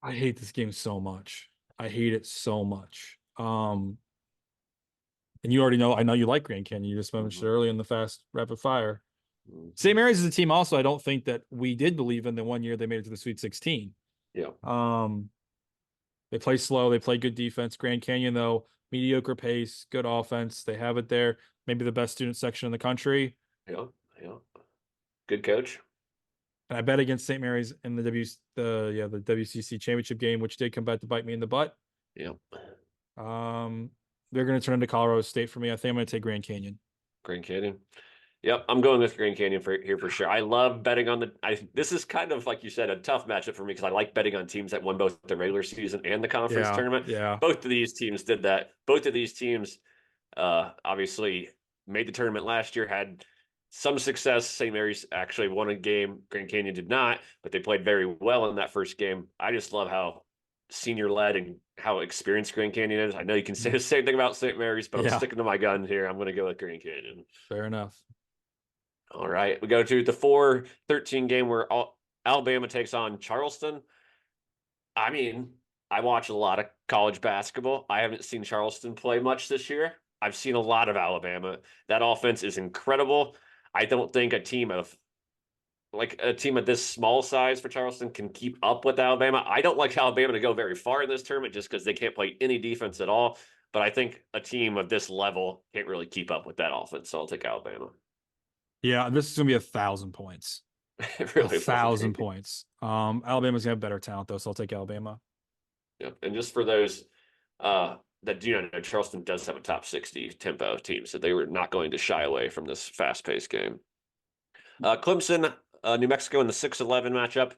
Speaker 1: I hate this game so much. I hate it so much. And you already know, I know you like Grand Canyon. You just mentioned it early in the fast rapid fire. St. Mary's is a team also I don't think that we did believe in the one year they made it to the Sweet 16.
Speaker 2: Yeah.
Speaker 1: They play slow. They play good defense. Grand Canyon, though, mediocre pace, good offense. They have it there. Maybe the best student section in the country.
Speaker 2: Yeah. Yeah. Good coach.
Speaker 1: And I bet against St. Mary's in the WCC championship game, which did come back to bite me in the butt.
Speaker 2: Yeah.
Speaker 1: They're going to turn into Colorado State for me. I think I'm going to take Grand Canyon.
Speaker 2: Grand Canyon. Yep, I'm going with Grand Canyon here for sure. I love betting on this is kind of like you said, a tough matchup for me because I like betting on teams that won both the regular season and the conference tournament.
Speaker 1: Yeah.
Speaker 2: Both of these teams did that. Both of these teams obviously made the tournament last year, had some success. St. Mary's actually won a game. Grand Canyon did not, but they played very well in that first game. I just love how senior led and how experienced Grand Canyon is. I know you can say the same thing about St. Mary's, but I'm sticking to my guns here. I'm going to go with Grand Canyon.
Speaker 1: Fair enough.
Speaker 2: All right, we go to the 4-13 game where Alabama takes on Charleston. I mean, I watch a lot of college basketball. I haven't seen Charleston play much this year. I've seen a lot of Alabama. That offense is incredible. I don't think a team of this small size for Charleston can keep up with Alabama. I don't like Alabama to go very far in this tournament just because they can't play any defense at all. But I think a team of this level can't really keep up with that offense. So I'll take Alabama.
Speaker 1: Yeah, this is gonna be 1,000 points.
Speaker 2: It
Speaker 1: A
Speaker 2: really will
Speaker 1: thousand
Speaker 2: be.
Speaker 1: points. Alabama's gonna have better talent though, so I'll take Alabama.
Speaker 2: Yep. And just for those that do not know, Charleston does have a top 60 tempo team, so they were not going to shy away from this fast paced game. Clemson, New Mexico in the 6-11 matchup.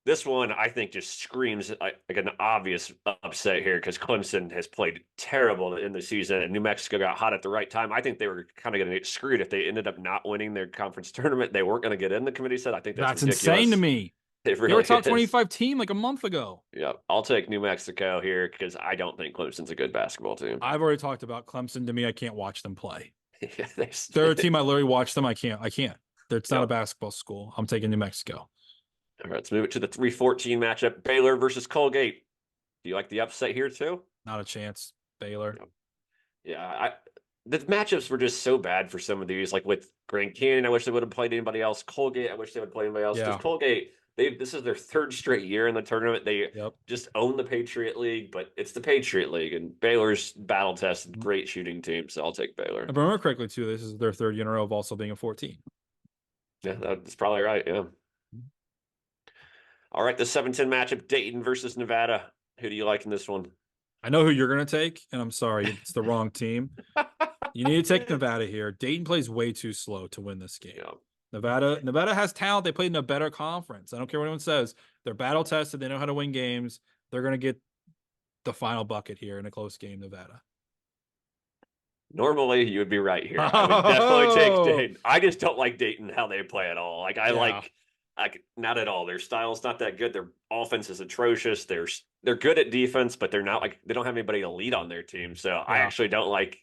Speaker 2: This one, I think, just screams like an obvious upset here because Clemson has played terrible in the season, and New Mexico got hot at the right time. I think they were kind of going to get screwed if they ended up not winning their conference tournament. They weren't going to get in, the committee said. I think that's
Speaker 1: That's insane to
Speaker 2: ridiculous.
Speaker 1: me.
Speaker 2: It
Speaker 1: They were a
Speaker 2: really
Speaker 1: top
Speaker 2: is.
Speaker 1: 25 team like a month ago.
Speaker 2: Yeah, I'll take New Mexico here because I don't think Clemson's a good basketball team.
Speaker 1: I've already talked about Clemson. To me, I can't watch them play.
Speaker 2: Yeah,
Speaker 1: They're a team I literally watch them. I can't. It's not a
Speaker 2: Yep.
Speaker 1: basketball school. I'm taking New Mexico.
Speaker 2: All right, let's move it to the 3-14 matchup. Baylor versus Colgate. Do you like the upset here too?
Speaker 1: Not a chance. Baylor.
Speaker 2: Yep. Yeah, the matchups were just so bad for some of these. Like with Grand Canyon, I wish they would have played anybody else. Colgate, I wish they would play anybody else. Because
Speaker 1: Yeah.
Speaker 2: Colgate, this is their third straight year in the tournament. They
Speaker 1: Yep.
Speaker 2: just own the Patriot League, but it's the Patriot League, and Baylor's battle tested,
Speaker 1: Mm-hmm.
Speaker 2: great shooting team. So I'll take Baylor.
Speaker 1: If I remember correctly, too, this is their third year in a row of also being a 14.
Speaker 2: Yeah, that's probably right. Yeah. All right, the 7-10 matchup: Dayton versus Nevada. Who do you like in this one?
Speaker 1: I know who you're going to take, and I'm sorry, it's the wrong team. You need to take Nevada here. Dayton plays way too slow to win this game.
Speaker 2: Yeah.
Speaker 1: Nevada has talent. They played in a better conference. I don't care what anyone says. They're battle tested. They know how to win games. They're going to get the final bucket here in a close game, Nevada.
Speaker 2: Normally, you would be right here. I would definitely take Dayton. I just don't like Dayton how they play at all. Like like not at all. Their style's not that good. Their offense is atrocious. They're good at defense, but they're not like they don't have anybody to lead on their team. So I actually don't like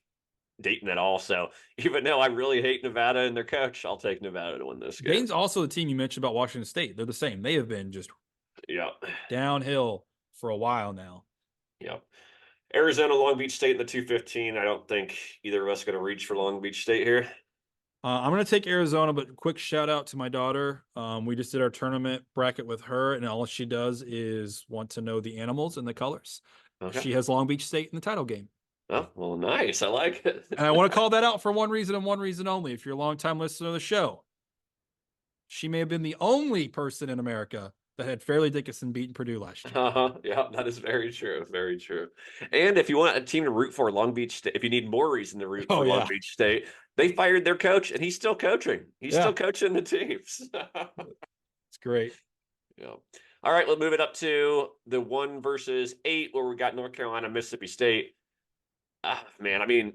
Speaker 2: Dayton at all. So even though I really hate Nevada and their coach, I'll take Nevada to win this game.
Speaker 1: Dayton's also the team you mentioned about Washington State. They're the same. They have been just downhill for a while now.
Speaker 2: Yeah. Arizona, Long Beach State in the 2-15. I don't think either of us are going to reach for Long Beach State here.
Speaker 1: I'm going to take Arizona, but quick shout out to my daughter. We just did our tournament bracket with her, and all she does is want to know the animals and the colors. Okay. She has Long Beach State in the title game.
Speaker 2: Oh, well, nice. I like it.
Speaker 1: And I want to call that out for one reason and one reason only. If you're a longtime listener of the show, she may have been the only person in America that had Fairleigh Dickinson beaten Purdue last year.
Speaker 2: Yeah, that is very true. Very true. And if you want a team to root for, Long Beach State, if you need more reason to root for Long Beach State, they fired their coach and he's still coaching. He's still coaching the teams.
Speaker 1: It's great.
Speaker 2: Yeah. All right, let's move it up to the 1 versus 8 where we got North Carolina, Mississippi State. Man, I mean,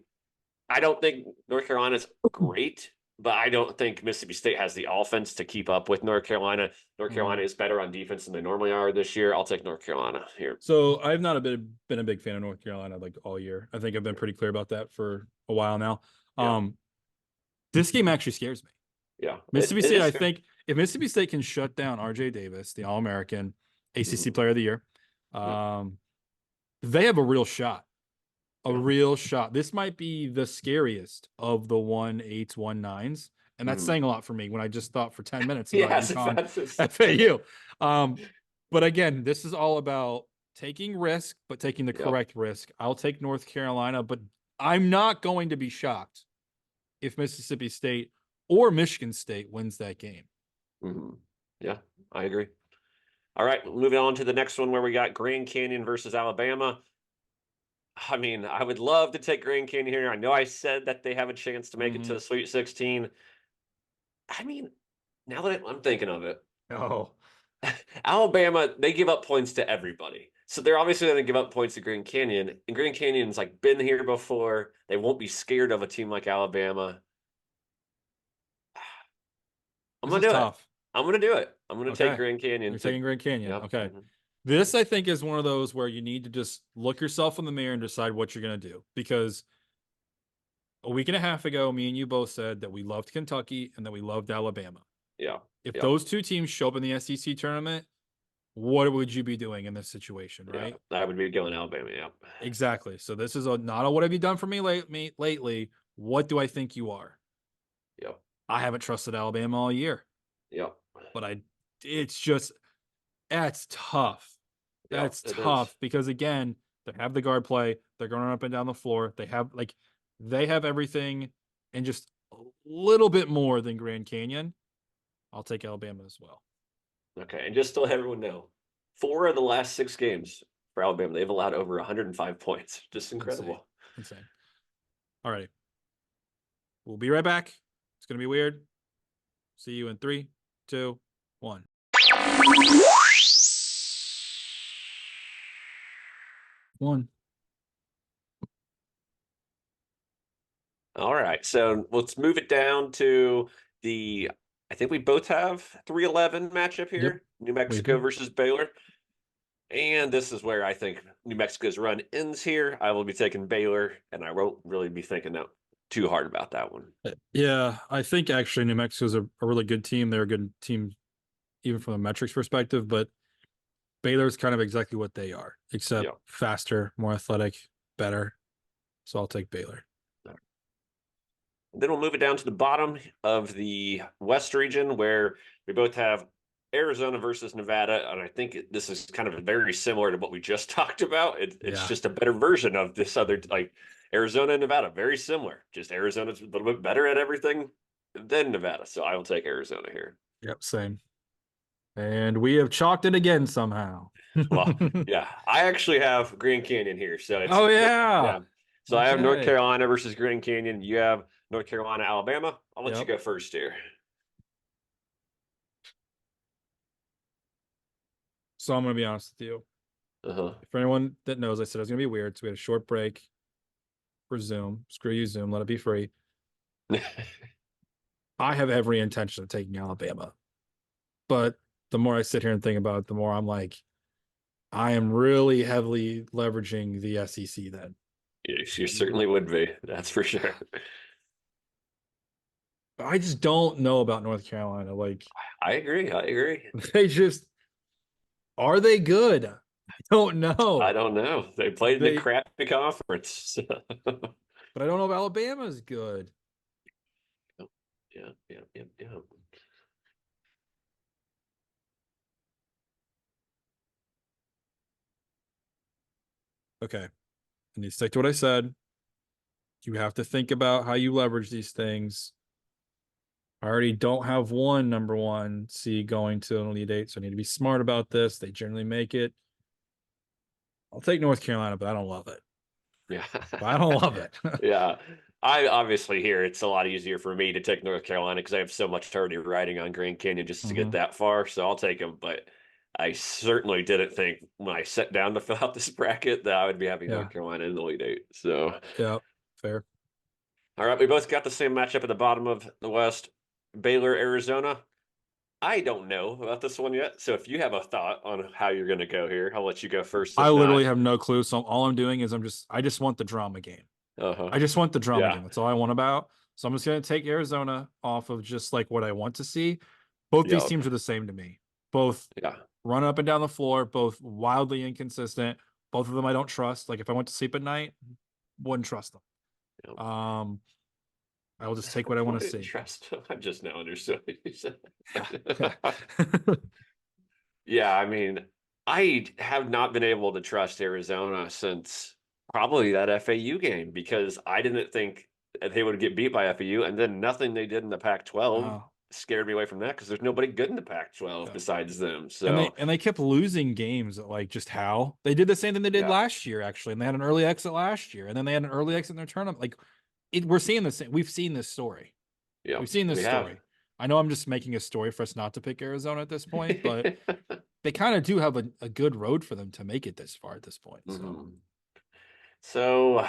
Speaker 2: I don't think North Carolina's great, but I don't think Mississippi State has the offense to keep up with North Carolina. North Carolina is better on defense than they normally are this year. I'll take North Carolina here.
Speaker 1: So I've not been a big fan of North Carolina like all year. I think I've been pretty clear about that for a while now. This game actually scares me.
Speaker 2: Yeah.
Speaker 1: Mississippi State, I think if Mississippi State can shut down RJ Davis, the All-American ACC Player of the Year, they have a real shot. Real shot. This might be the scariest of the 1-8s, 1-9s. And that's saying a lot for me when I just thought for 10 minutes about UConn, FAU. But again, this is all about taking risk, but taking the correct risk. I'll take North Carolina, but I'm not going to be shocked if Mississippi State or Michigan State wins that game.
Speaker 2: Yeah, I agree. All right, moving on to the next one where we got Grand Canyon versus Alabama. I mean, I would love to take Grand Canyon here. I know I said that they have a chance to make it to the Sweet 16. I mean, now that I'm thinking of it, Alabama, they give up points to everybody. So they're obviously going to give up points to Grand Canyon. And Grand Canyon's like been here before. They won't be scared of a team like Alabama. I'm going to do it. I'm going to do it. I'm going to take Grand Canyon.
Speaker 1: You're taking Grand Canyon. Okay. This, I think, is one of those where you need to just look yourself in the mirror and decide what you're going to do. Because a week and a half ago, me and you both said that we loved Kentucky and that we loved Alabama.
Speaker 2: Yeah.
Speaker 1: If those two teams show up in the SEC tournament, what would you be doing in this situation,
Speaker 2: Yeah,
Speaker 1: right?
Speaker 2: I would be going Alabama. Yep.
Speaker 1: Exactly. So this is not a what have you done for me lately? What do I think you are?
Speaker 2: Yep.
Speaker 1: I haven't trusted Alabama all year,
Speaker 2: Yep.
Speaker 1: but it's just that's tough.
Speaker 2: Yep.
Speaker 1: That's
Speaker 2: It is.
Speaker 1: tough because again, they have the guard play. They're going up and down the floor. They have everything and just a little bit more than Grand Canyon. I'll take Alabama as well.
Speaker 2: Okay. And just to let everyone know, 4 of the last 6 games for Alabama, they've allowed over 105 points. Just
Speaker 1: Insane.
Speaker 2: incredible.
Speaker 1: Insane. All right. We'll be right back. It's gonna be weird. See you in 3, 2, 1. One.
Speaker 2: All right. So let's move it down to the, I think we both have 3-11 matchup
Speaker 1: Yep.
Speaker 2: here, New
Speaker 1: We
Speaker 2: Mexico
Speaker 1: do.
Speaker 2: versus Baylor. And this is where I think New Mexico's run ends here. I will be taking Baylor, and I won't really be thinking that too hard about that one.
Speaker 1: Yeah, I think actually New Mexico's a really good team. They're a good team even from a metrics perspective, but Baylor's kind of exactly what they are, except
Speaker 2: Yeah.
Speaker 1: faster, more athletic, better. So I'll take Baylor.
Speaker 2: Then we'll move it down to the bottom of the West region where we both have Arizona versus Nevada. And I think this is kind of very similar to what we just talked about. It's
Speaker 1: Yeah.
Speaker 2: just a better version of this other, like Arizona and Nevada, very similar. Just Arizona's a little bit better at everything than Nevada. So I will take Arizona here.
Speaker 1: Yep, same. And we have chalked it again somehow.
Speaker 2: Well, yeah, I actually have Grand Canyon here. So it's,
Speaker 1: Oh yeah.
Speaker 2: yeah. So I have North
Speaker 1: Okay.
Speaker 2: Carolina versus Grand Canyon. You have North Carolina, Alabama. I'll let you
Speaker 1: Yep.
Speaker 2: go first here.
Speaker 1: So I'm gonna be honest with you.
Speaker 2: Uh-huh.
Speaker 1: For anyone that knows, I said it was gonna be weird. So we had a short break for Zoom. Screw you, Zoom. Let it be free. I have every intention of taking Alabama. But the more I sit here and think about it, the more I'm like, I am really heavily leveraging the SEC then.
Speaker 2: Yes, you certainly would be. That's for sure.
Speaker 1: I just don't know about North Carolina. Like
Speaker 2: I agree. I agree.
Speaker 1: they just are they good? I don't
Speaker 2: I
Speaker 1: know.
Speaker 2: don't know. They played in a
Speaker 1: They
Speaker 2: crappy conference.
Speaker 1: but I don't know if Alabama's good.
Speaker 2: Yeah, yeah, yeah, yeah.
Speaker 1: Okay. And you stick to what I said. You have to think about how you leverage these things. I already don't have one number one seed going to an Elite Eight, so I need to be smart about this. They generally make it. I'll take North Carolina, but I don't love it.
Speaker 2: Yeah.
Speaker 1: I don't love it.
Speaker 2: Yeah. I obviously here it's a lot easier for me to take North Carolina because I have so much already riding on Grand Canyon just to get
Speaker 1: Mhm.
Speaker 2: that far. So I'll take them. But I certainly didn't think when I sat down to fill out this bracket that I would be having
Speaker 1: Yeah.
Speaker 2: North Carolina in the Elite Eight. So
Speaker 1: Yeah. Fair.
Speaker 2: all right, we both got the same matchup at the bottom of the West. Baylor, Arizona. I don't know about this one yet. So if you have a thought on how you're going to go here, I'll let you go first.
Speaker 1: I
Speaker 2: If
Speaker 1: literally
Speaker 2: not,
Speaker 1: have no clue. So all I'm doing is I just want the drama game.
Speaker 2: uh-huh.
Speaker 1: I just want the drama
Speaker 2: Yeah.
Speaker 1: game. That's all I want about. So I'm just going to take Arizona off of just like what I want to see. Both these
Speaker 2: Yep.
Speaker 1: teams are the same to me. Both
Speaker 2: Yeah.
Speaker 1: run up and down the floor, both wildly inconsistent. Both of them I don't trust. Like if I went to sleep at night, wouldn't trust them.
Speaker 2: Yep.
Speaker 1: I will just take what I want to
Speaker 2: What
Speaker 1: see.
Speaker 2: trust? I just now understood what you said.
Speaker 1: Yeah.
Speaker 2: Yeah, I mean, I have not been able to trust Arizona since probably that FAU game because I didn't think that they would get beat by FAU, and then nothing they did in the Pac-12
Speaker 1: Oh,
Speaker 2: scared me away from that because there's nobody good in the Pac-12
Speaker 1: yeah.
Speaker 2: besides them.
Speaker 1: And
Speaker 2: So
Speaker 1: they kept losing games at like just how they did the same thing they did
Speaker 2: yeah,
Speaker 1: last year actually, and they had an early exit last year, and then they had an early exit in their tournament. Like we're seeing this. We've seen this story.
Speaker 2: yeah,
Speaker 1: We've seen this
Speaker 2: we have.
Speaker 1: story. I know I'm just making a story for us not to pick Arizona at this point, but they kind of do have a good road for them to make it this far at this point. So
Speaker 2: Mhm. So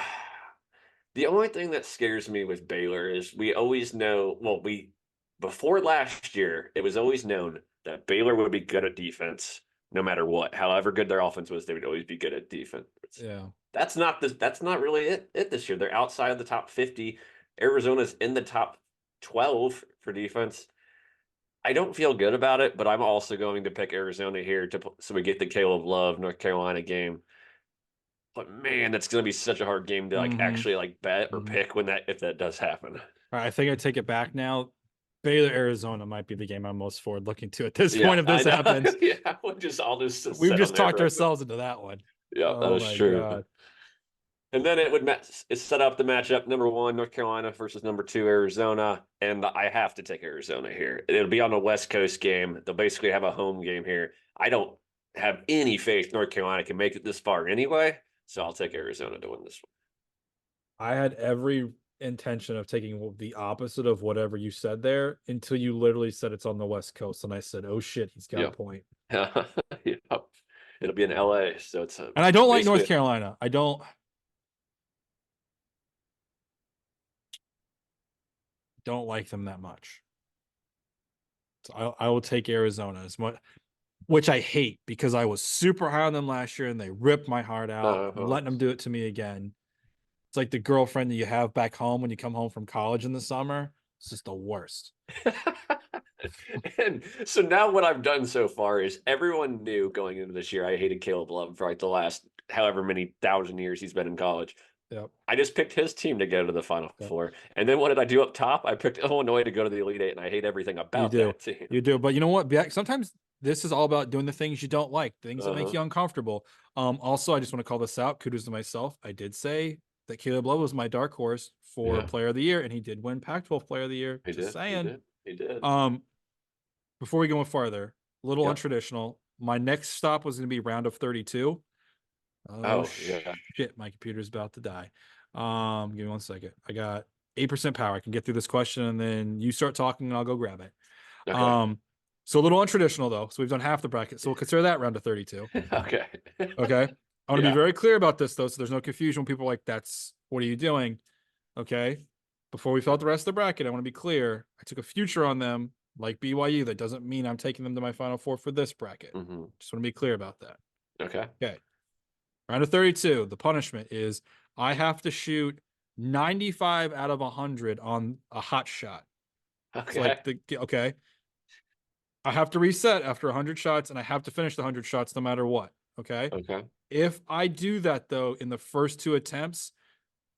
Speaker 2: the only thing that scares me with Baylor is we always know, well, we before last year, it was always known that Baylor would be good at defense no matter what. However good their offense was, they would always be good at defense.
Speaker 1: yeah,
Speaker 2: That's not really it this year. They're outside of the top 50. Arizona's in the top 12 for defense. I don't feel good about it, but I'm also going to pick Arizona here so we get the Caleb Love North Carolina game. But man, that's going to be such a hard game to like
Speaker 1: Mm-hmm.
Speaker 2: actually like bet or
Speaker 1: Mm-hmm.
Speaker 2: pick when that if that does happen.
Speaker 1: All right, I think I take it back now. Baylor, Arizona might be the game I'm most forward looking to at this
Speaker 2: Yeah,
Speaker 1: point if
Speaker 2: I
Speaker 1: this
Speaker 2: know.
Speaker 1: happens.
Speaker 2: Yeah, I'll just
Speaker 1: We've
Speaker 2: sit on
Speaker 1: just
Speaker 2: there
Speaker 1: talked
Speaker 2: for a bit.
Speaker 1: ourselves into that one.
Speaker 2: Yeah, that
Speaker 1: Oh
Speaker 2: is
Speaker 1: my
Speaker 2: true.
Speaker 1: God.
Speaker 2: And then it set up the matchup number 1 North Carolina versus number 2 Arizona, and I have to take Arizona here. It'll be on a West Coast game. They'll basically have a home game here. I don't have any faith North Carolina can make it this far anyway, so I'll take Arizona to win this
Speaker 1: I had every intention of taking the opposite of whatever you said there until you literally said it's on the West Coast. And I said, oh shit, he's got a
Speaker 2: one.
Speaker 1: point.
Speaker 2: Yeah, yeah. It'll be in LA, so it's
Speaker 1: And I don't like North
Speaker 2: basically.
Speaker 1: Carolina. I don't like them that much. So I will take Arizona as much, which I hate because I was super high on them last year and they ripped my heart out. I'm
Speaker 2: Uh-huh.
Speaker 1: letting them do it to me again. It's like the girlfriend that you have back home when you come home from college in the summer. It's just the worst.
Speaker 2: And so now what I've done so far is everyone knew going into this year I hated Caleb Love for like the last however many thousand years he's been in college.
Speaker 1: Yep.
Speaker 2: I just picked his team to go to the Final
Speaker 1: Yep.
Speaker 2: Four. And then what did I do up top? I picked Illinois to go to the Elite Eight, and I hate everything
Speaker 1: You
Speaker 2: about
Speaker 1: do.
Speaker 2: that team.
Speaker 1: You do. But you know what? Sometimes this is all about doing the things you don't like, things that make
Speaker 2: Uh-huh.
Speaker 1: you uncomfortable. Also, I just want to call this out. Kudos to myself. I did say that Caleb Love was my dark horse for
Speaker 2: Yeah,
Speaker 1: player of the year, and he did win Pac-12 player of the year.
Speaker 2: he
Speaker 1: Just
Speaker 2: did. He
Speaker 1: saying.
Speaker 2: did. He did.
Speaker 1: Um, Before we go farther, a little
Speaker 2: Yep.
Speaker 1: untraditional. My next stop was going to be round of 32. Oh
Speaker 2: Oh, yeah.
Speaker 1: shit, my computer's about to die. Give me 1 second. I got 8% power. I can get through this question and then you start talking and I'll go grab it.
Speaker 2: Okay.
Speaker 1: Um, so a little untraditional though. So we've done half the bracket. So we'll consider that round of 32.
Speaker 2: Okay.
Speaker 1: Okay. I want to be
Speaker 2: Yeah.
Speaker 1: very clear about this though, so there's no confusion when people are like, that's what are you doing? Okay. Before we fill out the rest of the bracket, I want to be clear. I took a future on them like BYU. That doesn't mean I'm taking them to my final four for this bracket.
Speaker 2: Hmm.
Speaker 1: Just want to be clear about that.
Speaker 2: Okay.
Speaker 1: Okay. Round of 32, the punishment is I have to shoot 95 out of 100 on a hot shot. It's
Speaker 2: Okay.
Speaker 1: like okay. I have to reset after 100 shots and I have to finish the 100 shots no matter what. Okay.
Speaker 2: Okay.
Speaker 1: If I do that though in the first 2 attempts,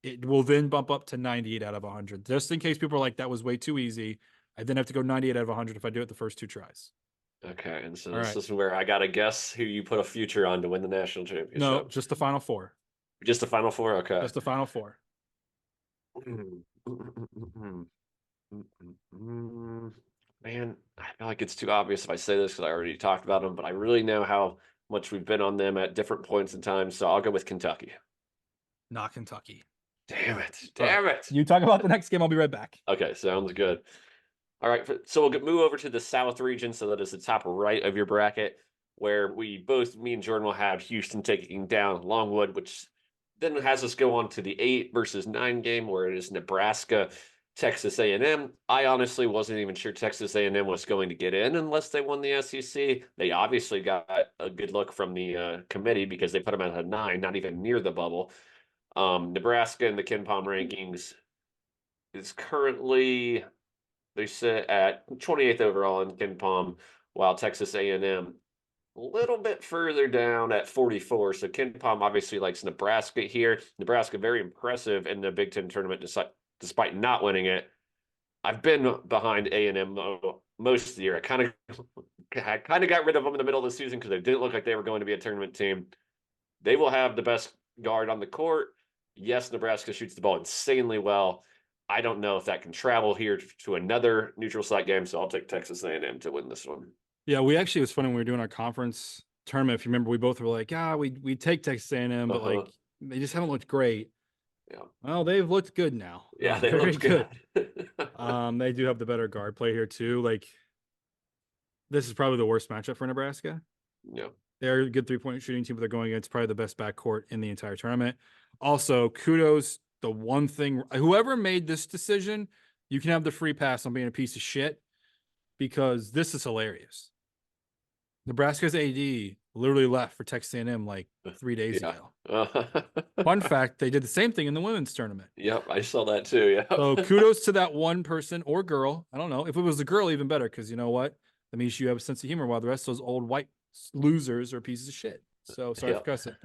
Speaker 1: it will then bump up to 98 out of 100. Just in case people are like, that was way too easy. I then have to go 98 out of 100 if I do it the first 2 tries.
Speaker 2: Okay. And so
Speaker 1: All
Speaker 2: this
Speaker 1: right.
Speaker 2: is where I got to guess who you put a future on to win the national
Speaker 1: No,
Speaker 2: championship.
Speaker 1: just the final four.
Speaker 2: Just the Final Four? Okay.
Speaker 1: Just the final four.
Speaker 2: Man, I feel like it's too obvious if I say this because I already talked about them, but I really know how much we've been on them at different points in time, so I'll go with Kentucky.
Speaker 1: Not Kentucky.
Speaker 2: Damn it.
Speaker 1: All right.
Speaker 2: Damn it.
Speaker 1: You talk about the next game. I'll be right back.
Speaker 2: Okay, sounds good. All right, so we'll move over to the South region. So that is the top right of your bracket, where me and Jordan will have Houston taking down Longwood, which then has us go on to the 8 versus 9 game, where it is Nebraska, Texas A&M. I honestly wasn't even sure Texas A&M was going to get in unless they won the SEC. They obviously got a good look from the committee because they put them at a 9, not even near the bubble. Nebraska in the KenPom rankings is currently they sit at 28th overall in KenPom, while Texas A&M a little bit further down at 44. So KenPom obviously likes Nebraska here. Nebraska very impressive in the Big Ten tournament despite not winning it. I've been behind A&M most of the year. I kind of got rid of them in the middle of the season because they didn't look like they were going to be a tournament team. They will have the best guard on the court. Yes, Nebraska shoots the ball insanely well. I don't know if that can travel here to another neutral site game, so I'll take Texas A&M to win this one.
Speaker 1: Yeah, we actually, it was funny when we were doing our conference tournament. If you remember, we both were like, yeah, we take Texas A&M, but like they just haven't looked great.
Speaker 2: Yeah.
Speaker 1: Well, they've looked good now.
Speaker 2: Yeah, they
Speaker 1: very
Speaker 2: look good.
Speaker 1: They do have the better guard play here too. Like this is probably the worst matchup for Nebraska.
Speaker 2: Yeah.
Speaker 1: They're a good 3-point shooting team, but they're going against probably the best backcourt in the entire tournament. Also, kudos. The one thing, whoever made this decision, you can have the free pass on being a piece of shit because this is hilarious. Nebraska's AD literally left for Texas A&M like 3 days
Speaker 2: Yeah.
Speaker 1: ago. Fun fact, they did the same thing in the women's tournament.
Speaker 2: Yep, I saw that too.
Speaker 1: So
Speaker 2: Yeah.
Speaker 1: kudos to that one person or girl. I don't know. If it was a girl, even better, because you know what? That means you have a sense of humor, while the rest of those old white losers are pieces of shit. So sorry for
Speaker 2: Yeah.
Speaker 1: cussing.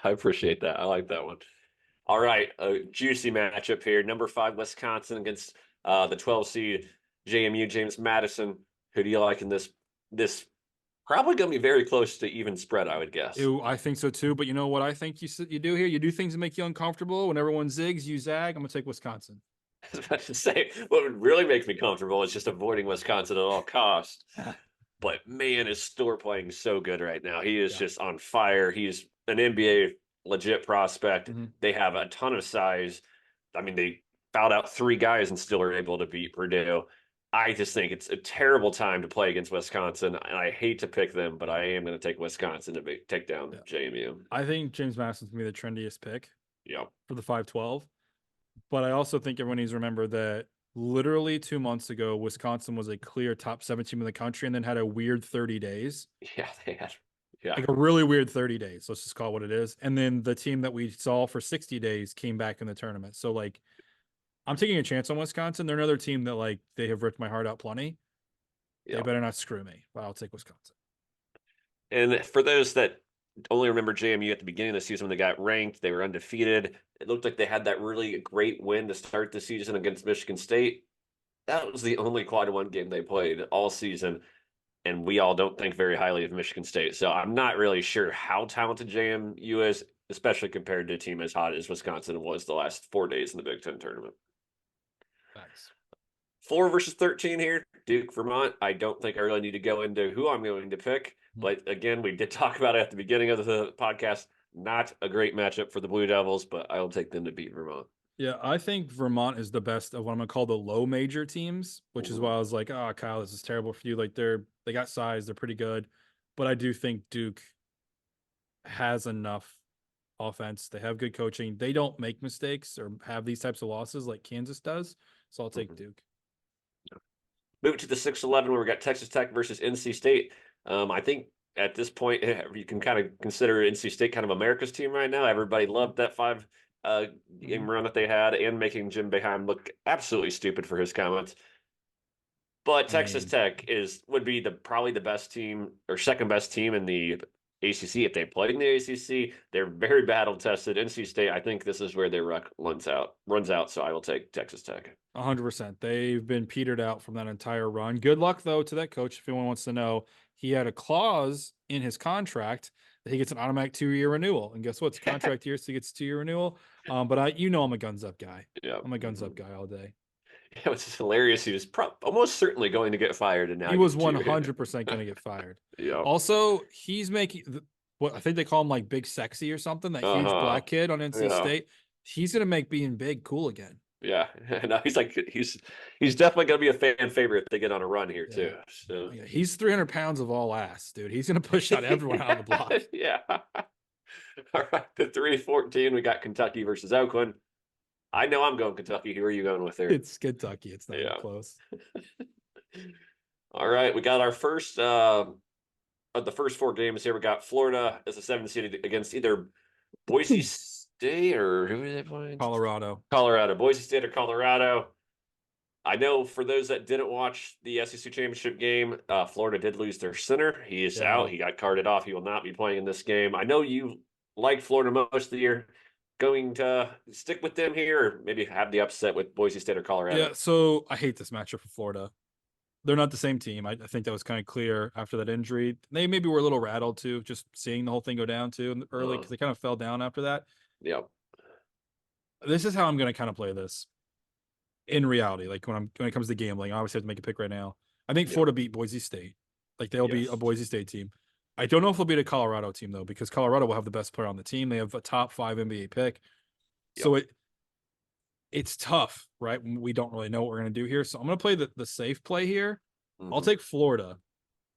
Speaker 2: I appreciate that. I like that one. All right, a juicy matchup here. Number 5 Wisconsin against the 12 seed JMU James Madison. Who do you like in this probably going to be very close to even spread, I would guess.
Speaker 1: I think so too. But you know what I think you do here? You do things that make you uncomfortable. When everyone zigs, you zag. I'm gonna take Wisconsin.
Speaker 2: I was about to say, what would really make me comfortable is just avoiding Wisconsin at all costs. But man, is Store playing so good right now. He is
Speaker 1: Yeah.
Speaker 2: just on fire. He's an NBA legit prospect.
Speaker 1: Mm-hmm.
Speaker 2: They have a ton of size. I mean, they fouled out 3 guys and still are able to beat Purdue. I just think it's a terrible time to play against Wisconsin, and I hate to pick them, but I am going to take Wisconsin to take down JMU.
Speaker 1: I think James Madison's gonna be the trendiest pick.
Speaker 2: Yeah.
Speaker 1: For the 512. But I also think everyone needs to remember that literally 2 months ago, Wisconsin was a clear top 7 team in the country and then had a weird 30 days.
Speaker 2: Yeah, they had. Yeah.
Speaker 1: Like a really weird 30 days. Let's just call it what it is. And then the team that we saw for 60 days came back in the tournament. So, like, I'm taking a chance on Wisconsin. They're another team that, like, they have ripped my heart out plenty.
Speaker 2: Yeah.
Speaker 1: They better not screw me, but I'll take Wisconsin.
Speaker 2: And for those that only remember JMU at the beginning of the season when they got ranked, they were undefeated. It looked like they had that really great win to start the season against Michigan State. That was the only quad one game they played all season. And we all don't think very highly of Michigan State. So I'm not really sure how talented JMU is, especially compared to a team as hot as Wisconsin was the last 4 days in the Big Ten tournament.
Speaker 1: Thanks.
Speaker 2: 4 versus 13 here, Duke, Vermont. I don't think I really need to go into who I'm going to pick. But again, we did talk about it at the beginning of the podcast. Not a great matchup for the Blue Devils, but I'll take them to beat Vermont.
Speaker 1: Yeah, I think Vermont is the best of what I'm gonna call the low major teams, which is why I was like, oh, Kyle, this is terrible for you. Like they got size, they're pretty good. But I do think Duke has enough offense. They have good coaching. They don't make mistakes or have these types of losses like Kansas does. So I'll take Duke.
Speaker 2: Move to the 6-11 where we got Texas Tech versus NC State. I think at this point you can kind of consider NC State kind of America's team right now. Everybody loved that 5 game run that they had and making Jim Boeheim look absolutely stupid for his comments. But Texas Tech would be probably the best team or second best team in the ACC if they played in the ACC. They're very battle tested. NC State, I think this is where their runs out. So I will take Texas Tech.
Speaker 1: 100%. They've been petered out from that entire run. Good luck though to that coach. If anyone wants to know, he had a clause in his contract that he gets an automatic 2-year renewal. And guess what? It's contract year, so he gets a 2-year renewal. But I'm a guns up guy.
Speaker 2: Yeah,
Speaker 1: I'm a guns up guy all day.
Speaker 2: Yeah, which is hilarious. He was almost certainly going to get fired, and now
Speaker 1: he was 100% going to get fired.
Speaker 2: Yeah.
Speaker 1: Also, he's making what I think they call him like Big Sexy or something. That huge black kid on NC State. He's going to make being big cool again.
Speaker 2: Yeah, no, he's definitely going to be a fan favorite if they get on a run here too. So
Speaker 1: he's 300 pounds of all ass, dude. He's going to push out everyone out of the block.
Speaker 2: Yeah. All right, the 3-14, we got Kentucky versus Oakland. I know I'm going Kentucky. Who are you going with there?
Speaker 1: It's Kentucky. It's not even close.
Speaker 2: All right, we got our first of the first 4 games here. We got Florida as a 7th seed against either Boise State or who are they playing?
Speaker 1: Colorado.
Speaker 2: Boise State or Colorado. I know for those that didn't watch the SEC championship game, Florida did lose their center. He is out. He got carted off. He will not be playing in this game. I know you like Florida most of the year. Going to stick with them here or maybe have the upset with Boise State or Colorado?
Speaker 1: Yeah, so I hate this matchup for Florida. They're not the same team. I think that was kind of clear after that injury. They maybe were a little rattled too, just seeing the whole thing go down too early because they kind of fell down after that.
Speaker 2: Yep.
Speaker 1: This is how I'm going to kind of play this in reality. Like when it comes to gambling, I obviously have to make a pick right now. I think Florida beat Boise State. Like they'll be a Boise State team. I don't know if they'll beat a Colorado team though, because Colorado will have the best player on the team. They have a top 5 NBA pick. Yep. So it's tough, right? We don't really know what we're going to do here. So I'm going to play the safe play here. I'll take Florida.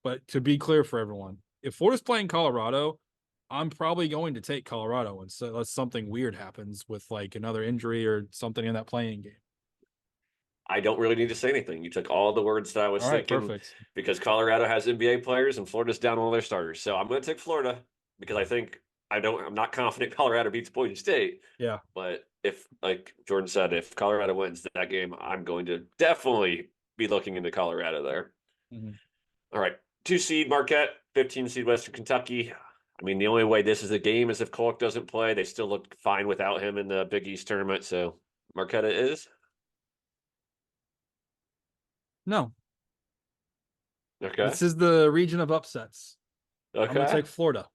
Speaker 1: But to be clear for everyone, if Florida's playing Colorado, I'm probably going to take Colorado unless something weird happens with like another injury or something in that playing game.
Speaker 2: I don't really need to say anything. You took all the words that I was
Speaker 1: All right,
Speaker 2: thinking
Speaker 1: perfect.
Speaker 2: because Colorado has NBA players and Florida's down all their starters. So I'm going to take Florida because I'm not confident Colorado beats Boise State.
Speaker 1: Yeah.
Speaker 2: But if, like Jordan said, if Colorado wins that game, I'm going to definitely be looking into Colorado there.
Speaker 1: Mhm.
Speaker 2: All right. 2 seed Marquette, 15 seed Western Kentucky. I mean, the only way this is a game is if Kolk doesn't play. They still look fine without him in the Big East tournament. So Marquette it is.
Speaker 1: No,
Speaker 2: Okay.
Speaker 1: this is the region of upsets. I'm gonna
Speaker 2: Okay.
Speaker 1: take Florida.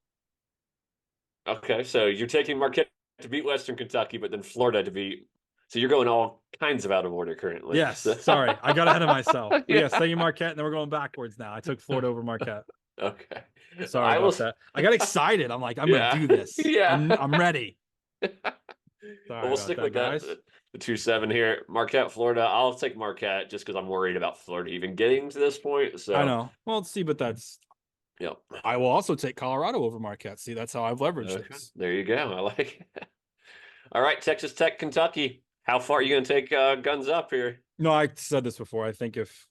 Speaker 2: Okay. So you're taking Marquette to beat Western Kentucky, but then Florida to beat. So you're going all kinds of out of order currently.
Speaker 1: Yes,
Speaker 2: So
Speaker 1: sorry, I got ahead of myself. But
Speaker 2: yeah.
Speaker 1: yes, taking Marquette, and then we're going backwards now. I took Florida over Marquette.
Speaker 2: Okay.
Speaker 1: Sorry
Speaker 2: I will.
Speaker 1: about that. I got excited. I'm like, I'm gonna
Speaker 2: Yeah.
Speaker 1: do this.
Speaker 2: Yeah.
Speaker 1: I'm ready.
Speaker 2: Well,
Speaker 1: Sorry
Speaker 2: we'll
Speaker 1: about
Speaker 2: stick
Speaker 1: that,
Speaker 2: with that.
Speaker 1: guys.
Speaker 2: The 2-7 here. Marquette, Florida. I'll take Marquette just because I'm worried about Florida even getting to this point.
Speaker 1: I
Speaker 2: So,
Speaker 1: know. Well, let's see, but that's.
Speaker 2: yep.
Speaker 1: I will also take Colorado over Marquette. See, that's how I've leveraged
Speaker 2: Okay.
Speaker 1: this.
Speaker 2: There you go. I like it. All right. Texas Tech, Kentucky. How far are you going to take guns up here?
Speaker 1: No, I said this before. I think if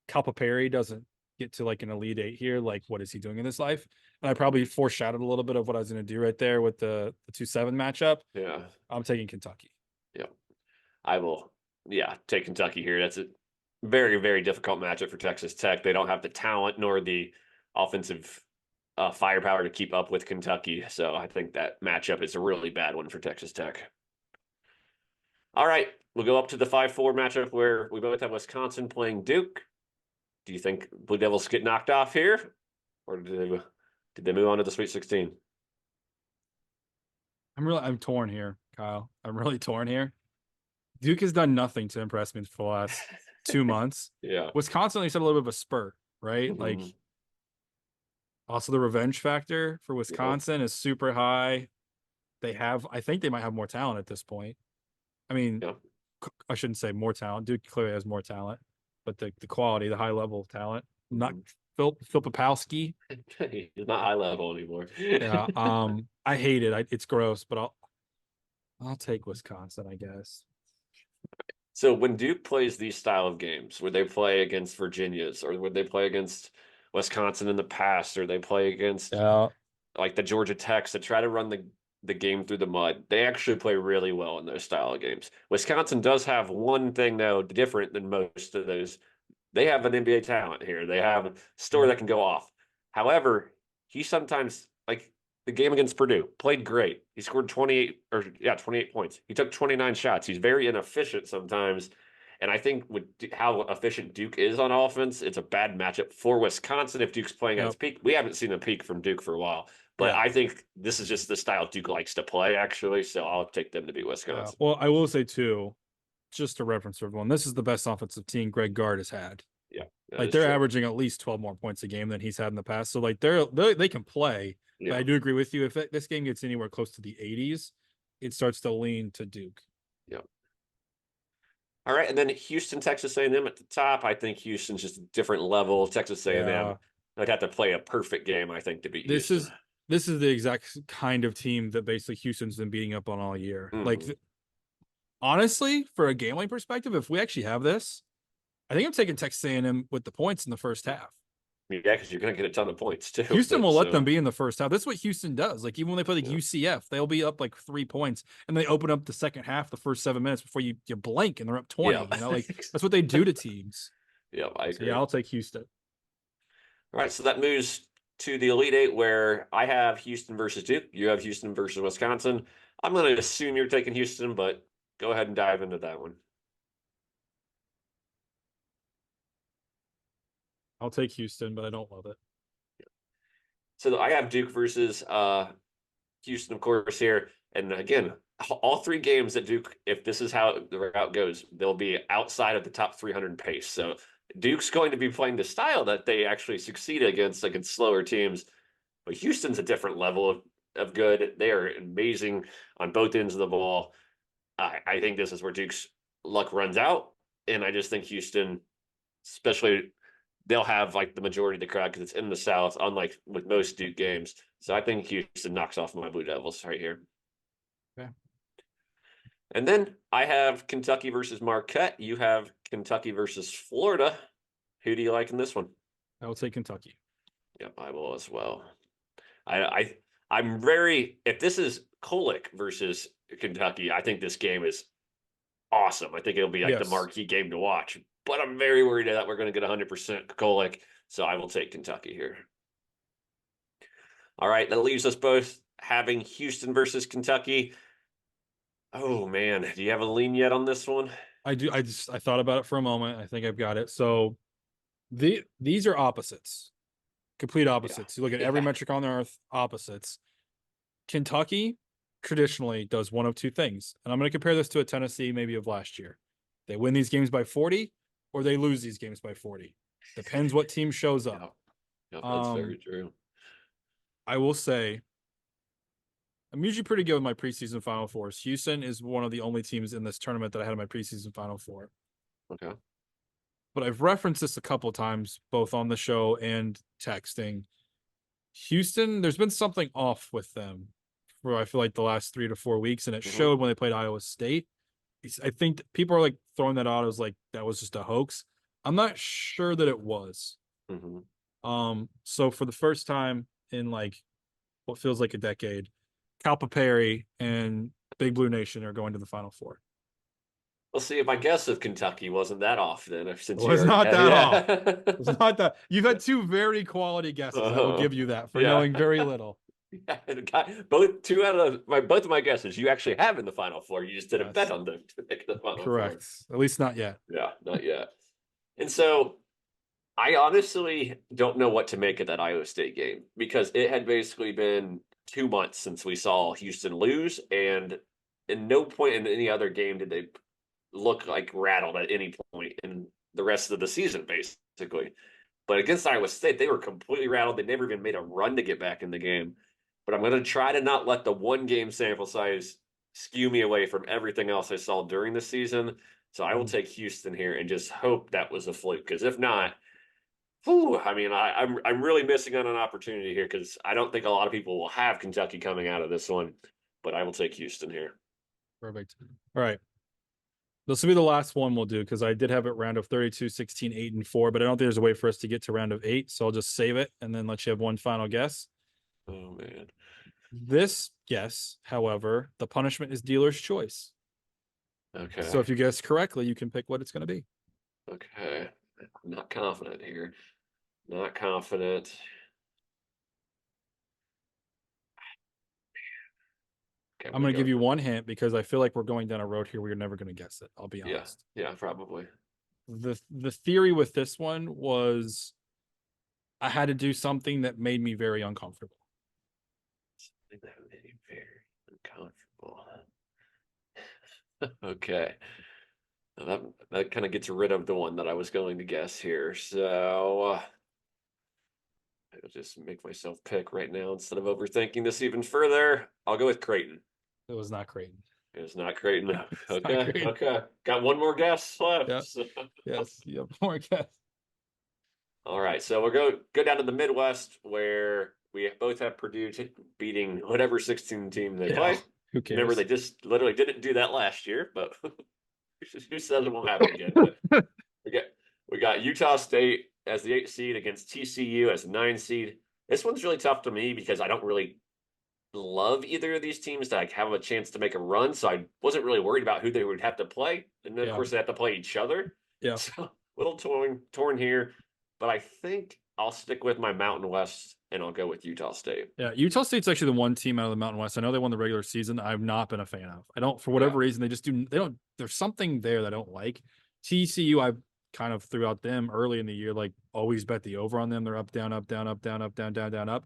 Speaker 1: Calipari doesn't get to like an Elite Eight here, like what is he doing in his life? And I probably foreshadowed a little bit of what I was going to do right there with the 2-7 matchup.
Speaker 2: Yeah.
Speaker 1: I'm taking Kentucky.
Speaker 2: Yep. I will, yeah, take Kentucky here. That's a very, very difficult matchup for Texas Tech. They don't have the talent nor the offensive firepower to keep up with Kentucky. So I think that matchup is a really bad one for Texas Tech. All right, we'll go up to the 5-4 matchup where we both have Wisconsin playing Duke. Do you think Blue Devils get knocked off here, or did they move on to the Sweet 16?
Speaker 1: I'm torn here, Kyle. I'm really torn here. Duke has done nothing to impress me for the last 2 months.
Speaker 2: Yeah.
Speaker 1: Wisconsin, at least had a little bit of a spurt, right? Like
Speaker 2: Mhm.
Speaker 1: also the revenge factor for
Speaker 2: Yep.
Speaker 1: Wisconsin is super high. I think they might have more talent at this point. I mean,
Speaker 2: Yep.
Speaker 1: I shouldn't say more talent. Duke clearly has more talent, but the quality, the high level talent, not
Speaker 2: Mhm.
Speaker 1: Phil Popowski.
Speaker 2: He's not high level anymore.
Speaker 1: Yeah. I hate it. It's gross, but I'll take Wisconsin, I guess.
Speaker 2: So when Duke plays these style of games, would they play against Virginia's, or would they play against Wisconsin in the past, or they play against
Speaker 1: Yeah.
Speaker 2: like the Georgia Techs that try to run the game through the mud? They actually play really well in those style of games. Wisconsin does have one thing though different than most of those. They have an NBA talent here. They have a store
Speaker 1: Yeah.
Speaker 2: that can go off. However, he sometimes like the game against Purdue played great. He scored 28 points. He took 29 shots. He's very inefficient sometimes. And I think with how efficient Duke is on offense, it's a bad matchup for Wisconsin if Duke's playing at
Speaker 1: Yep.
Speaker 2: its peak. We haven't seen a peak from Duke for a while, but
Speaker 1: Yeah.
Speaker 2: I think this is just the style Duke likes to play, actually. So I'll take them to beat
Speaker 1: Yeah.
Speaker 2: Wisconsin.
Speaker 1: Well, I will say too, just to reference everyone, this is the best offensive team Greg Gard has had.
Speaker 2: Yeah, that
Speaker 1: Like
Speaker 2: is
Speaker 1: they're
Speaker 2: true.
Speaker 1: averaging at least 12 more points a game than he's had in the past. So like they can play. But
Speaker 2: Yeah,
Speaker 1: I do agree with you. If this game gets anywhere close to the 80s, it starts to lean to Duke.
Speaker 2: yeah. All right, and then Houston, Texas A&M at the top. I think Houston's just a different level. Texas A&M,
Speaker 1: Yeah.
Speaker 2: I'd have to play a perfect game, I think, to beat
Speaker 1: This
Speaker 2: Houston.
Speaker 1: is this is the exact kind of team that basically Houston's been beating up on all year. Like
Speaker 2: Mhm.
Speaker 1: honestly, for a gambling perspective, if we actually have this, I think I'm taking Texas A&M with the points in the first half.
Speaker 2: Yeah, because you're going to get a ton of points too.
Speaker 1: Houston will let them
Speaker 2: So
Speaker 1: be in the first half. That's what Houston does. Like even when they play like
Speaker 2: yeah,
Speaker 1: UCF, they'll be up like 3 points, and they open up the second half, the first 7 minutes before you blink, and they're up 20.
Speaker 2: yeah,
Speaker 1: You know, like that's what they do to teams.
Speaker 2: yeah. I
Speaker 1: So yeah,
Speaker 2: agree.
Speaker 1: I'll take Houston.
Speaker 2: All right, so that moves to the Elite Eight, where I have Houston versus Duke. You have Houston versus Wisconsin. I'm going to assume you're taking Houston, but go ahead and dive into that one.
Speaker 1: I'll take Houston, but I don't love it.
Speaker 2: So I have Duke versus Houston, of course, here. And again, all 3 games that Duke, if this is how the route goes, they'll be outside of the top 300 pace. So Duke's going to be playing the style that they actually succeed against slower teams. But Houston's a different level of good. They are amazing on both ends of the ball. I think this is where Duke's luck runs out. And I just think Houston, especially they'll have like the majority of the crowd because it's in the South, unlike with most Duke games. So I think Houston knocks off my Blue Devils right here.
Speaker 1: Okay.
Speaker 2: And then I have Kentucky versus Marquette. You have Kentucky versus Florida. Who do you like in this one?
Speaker 1: I will take Kentucky.
Speaker 2: Yep, I will as well. I I'm very if this is Kolick versus Kentucky, I think this game is awesome. I think it'll be like the
Speaker 1: Yes.
Speaker 2: marquee game to watch. But I'm very worried that we're going to get 100% Kolick, so I will take Kentucky here. All right, that leaves us both having Houston versus Kentucky. Oh man, do you have a lean yet on this one?
Speaker 1: I do. I thought about it for a moment. I think I've got it. So these are opposites, complete
Speaker 2: Yeah,
Speaker 1: opposites. You look at every
Speaker 2: yeah.
Speaker 1: metric on earth, opposites. Kentucky traditionally does one of two things, and I'm going to compare this to a Tennessee maybe of last year. They win these games by 40, or they lose these games by 40. Depends what team shows up.
Speaker 2: Yep, yep, that's very
Speaker 1: Um,
Speaker 2: true.
Speaker 1: I will say I'm usually pretty good with my preseason Final Fours. Houston is one of the only teams in this tournament that I had in my preseason Final Four.
Speaker 2: Okay.
Speaker 1: But I've referenced this a couple times, both on the show and texting. Houston, there's been something off with them for I feel like the last 3 to 4 weeks, and it
Speaker 2: Hmm.
Speaker 1: showed when they played Iowa State. I think people are like throwing that out as like that was just a hoax. I'm not sure that it was.
Speaker 2: Hmm.
Speaker 1: So for the first time in like what feels like a decade, Calipari and Big Blue Nation are going to the Final Four.
Speaker 2: We'll see if my guess of Kentucky wasn't that off then,
Speaker 1: It
Speaker 2: since you
Speaker 1: was
Speaker 2: already
Speaker 1: not
Speaker 2: had,
Speaker 1: that off. It was
Speaker 2: yeah.
Speaker 1: not that. You've had two very quality guesses. I will
Speaker 2: Uh-huh.
Speaker 1: give you that for
Speaker 2: Yeah.
Speaker 1: knowing very little.
Speaker 2: Yeah, both two out of my both of my guesses you actually have in the final four. You just didn't bet
Speaker 1: Yes,
Speaker 2: on them to make the final four.
Speaker 1: correct. At least not yet.
Speaker 2: Yeah, not yet. And so I honestly don't know what to make of that Iowa State game because it had basically been 2 months since we saw Houston lose, and in no point in any other game did they look like rattled at any point in the rest of the season, basically. But against Iowa State, they were completely rattled. They never even made a run to get back in the game. But I'm going to try to not let the one game sample size skew me away from everything else I saw during the season. So I will
Speaker 1: Mhm.
Speaker 2: take Houston here and just hope that was a fluke. Because if not, whew, I mean, I'm really missing on an opportunity here because I don't think a lot of people will have Kentucky coming out of this one. But I will take Houston here.
Speaker 1: Perfect. All right. This will be the last one we'll do because I did have it round of 32, 16, 8, and 4, but I don't think there's a way for us to get to round of 8. So I'll just save it and then let you have one final guess.
Speaker 2: Oh man.
Speaker 1: This guess, however, the punishment is dealer's choice.
Speaker 2: Okay.
Speaker 1: So if you guess correctly, you can pick what it's going to be.
Speaker 2: Okay. I'm not confident here. Not confident. Okay,
Speaker 1: I'm
Speaker 2: we
Speaker 1: going to
Speaker 2: go.
Speaker 1: give you one hint because I feel like we're going down a road here where you're never going to guess it. I'll be
Speaker 2: Yeah,
Speaker 1: honest.
Speaker 2: yeah, probably.
Speaker 1: The theory with this one was I had to do something that made me very uncomfortable.
Speaker 2: Something that made me very uncomfortable. Okay. Now that kind of gets rid of the one that I was going to guess here. So I'll just make myself pick right now instead of overthinking this even further. I'll go with Creighton.
Speaker 1: It was not Creighton.
Speaker 2: It's not Creighton.
Speaker 1: It's not
Speaker 2: Okay,
Speaker 1: Creighton.
Speaker 2: okay. Got one more guess left.
Speaker 1: Yeah. Yes. You have more guess.
Speaker 2: All right, so we'll go down to the Midwest where we both have Purdue beating whatever 16 team they
Speaker 1: Yeah.
Speaker 2: play.
Speaker 1: Who
Speaker 2: Remember,
Speaker 1: cares?
Speaker 2: they just literally didn't do that last year, but who says it won't happen again? But we got we got Utah State as the 8th seed against TCU as the 9th seed. This one's really tough to me because I don't really love either of these teams to like have a chance to make a run, so I wasn't really worried about who they would have to play, and then of
Speaker 1: Yeah.
Speaker 2: course they have to play each other.
Speaker 1: Yeah.
Speaker 2: So a little torn here, but I think I'll stick with my Mountain West and I'll go with Utah State.
Speaker 1: Yeah. Utah State's actually the one team out of the Mountain West. I know they won the regular season. I've not been a fan of. I don't, for
Speaker 2: Yeah,
Speaker 1: whatever reason, they don't, there's something there that I don't like. TCU, I kind of threw out them early in the year, like always bet the over on them. They're up, down, up, down, up, down, up, down, down, down, up.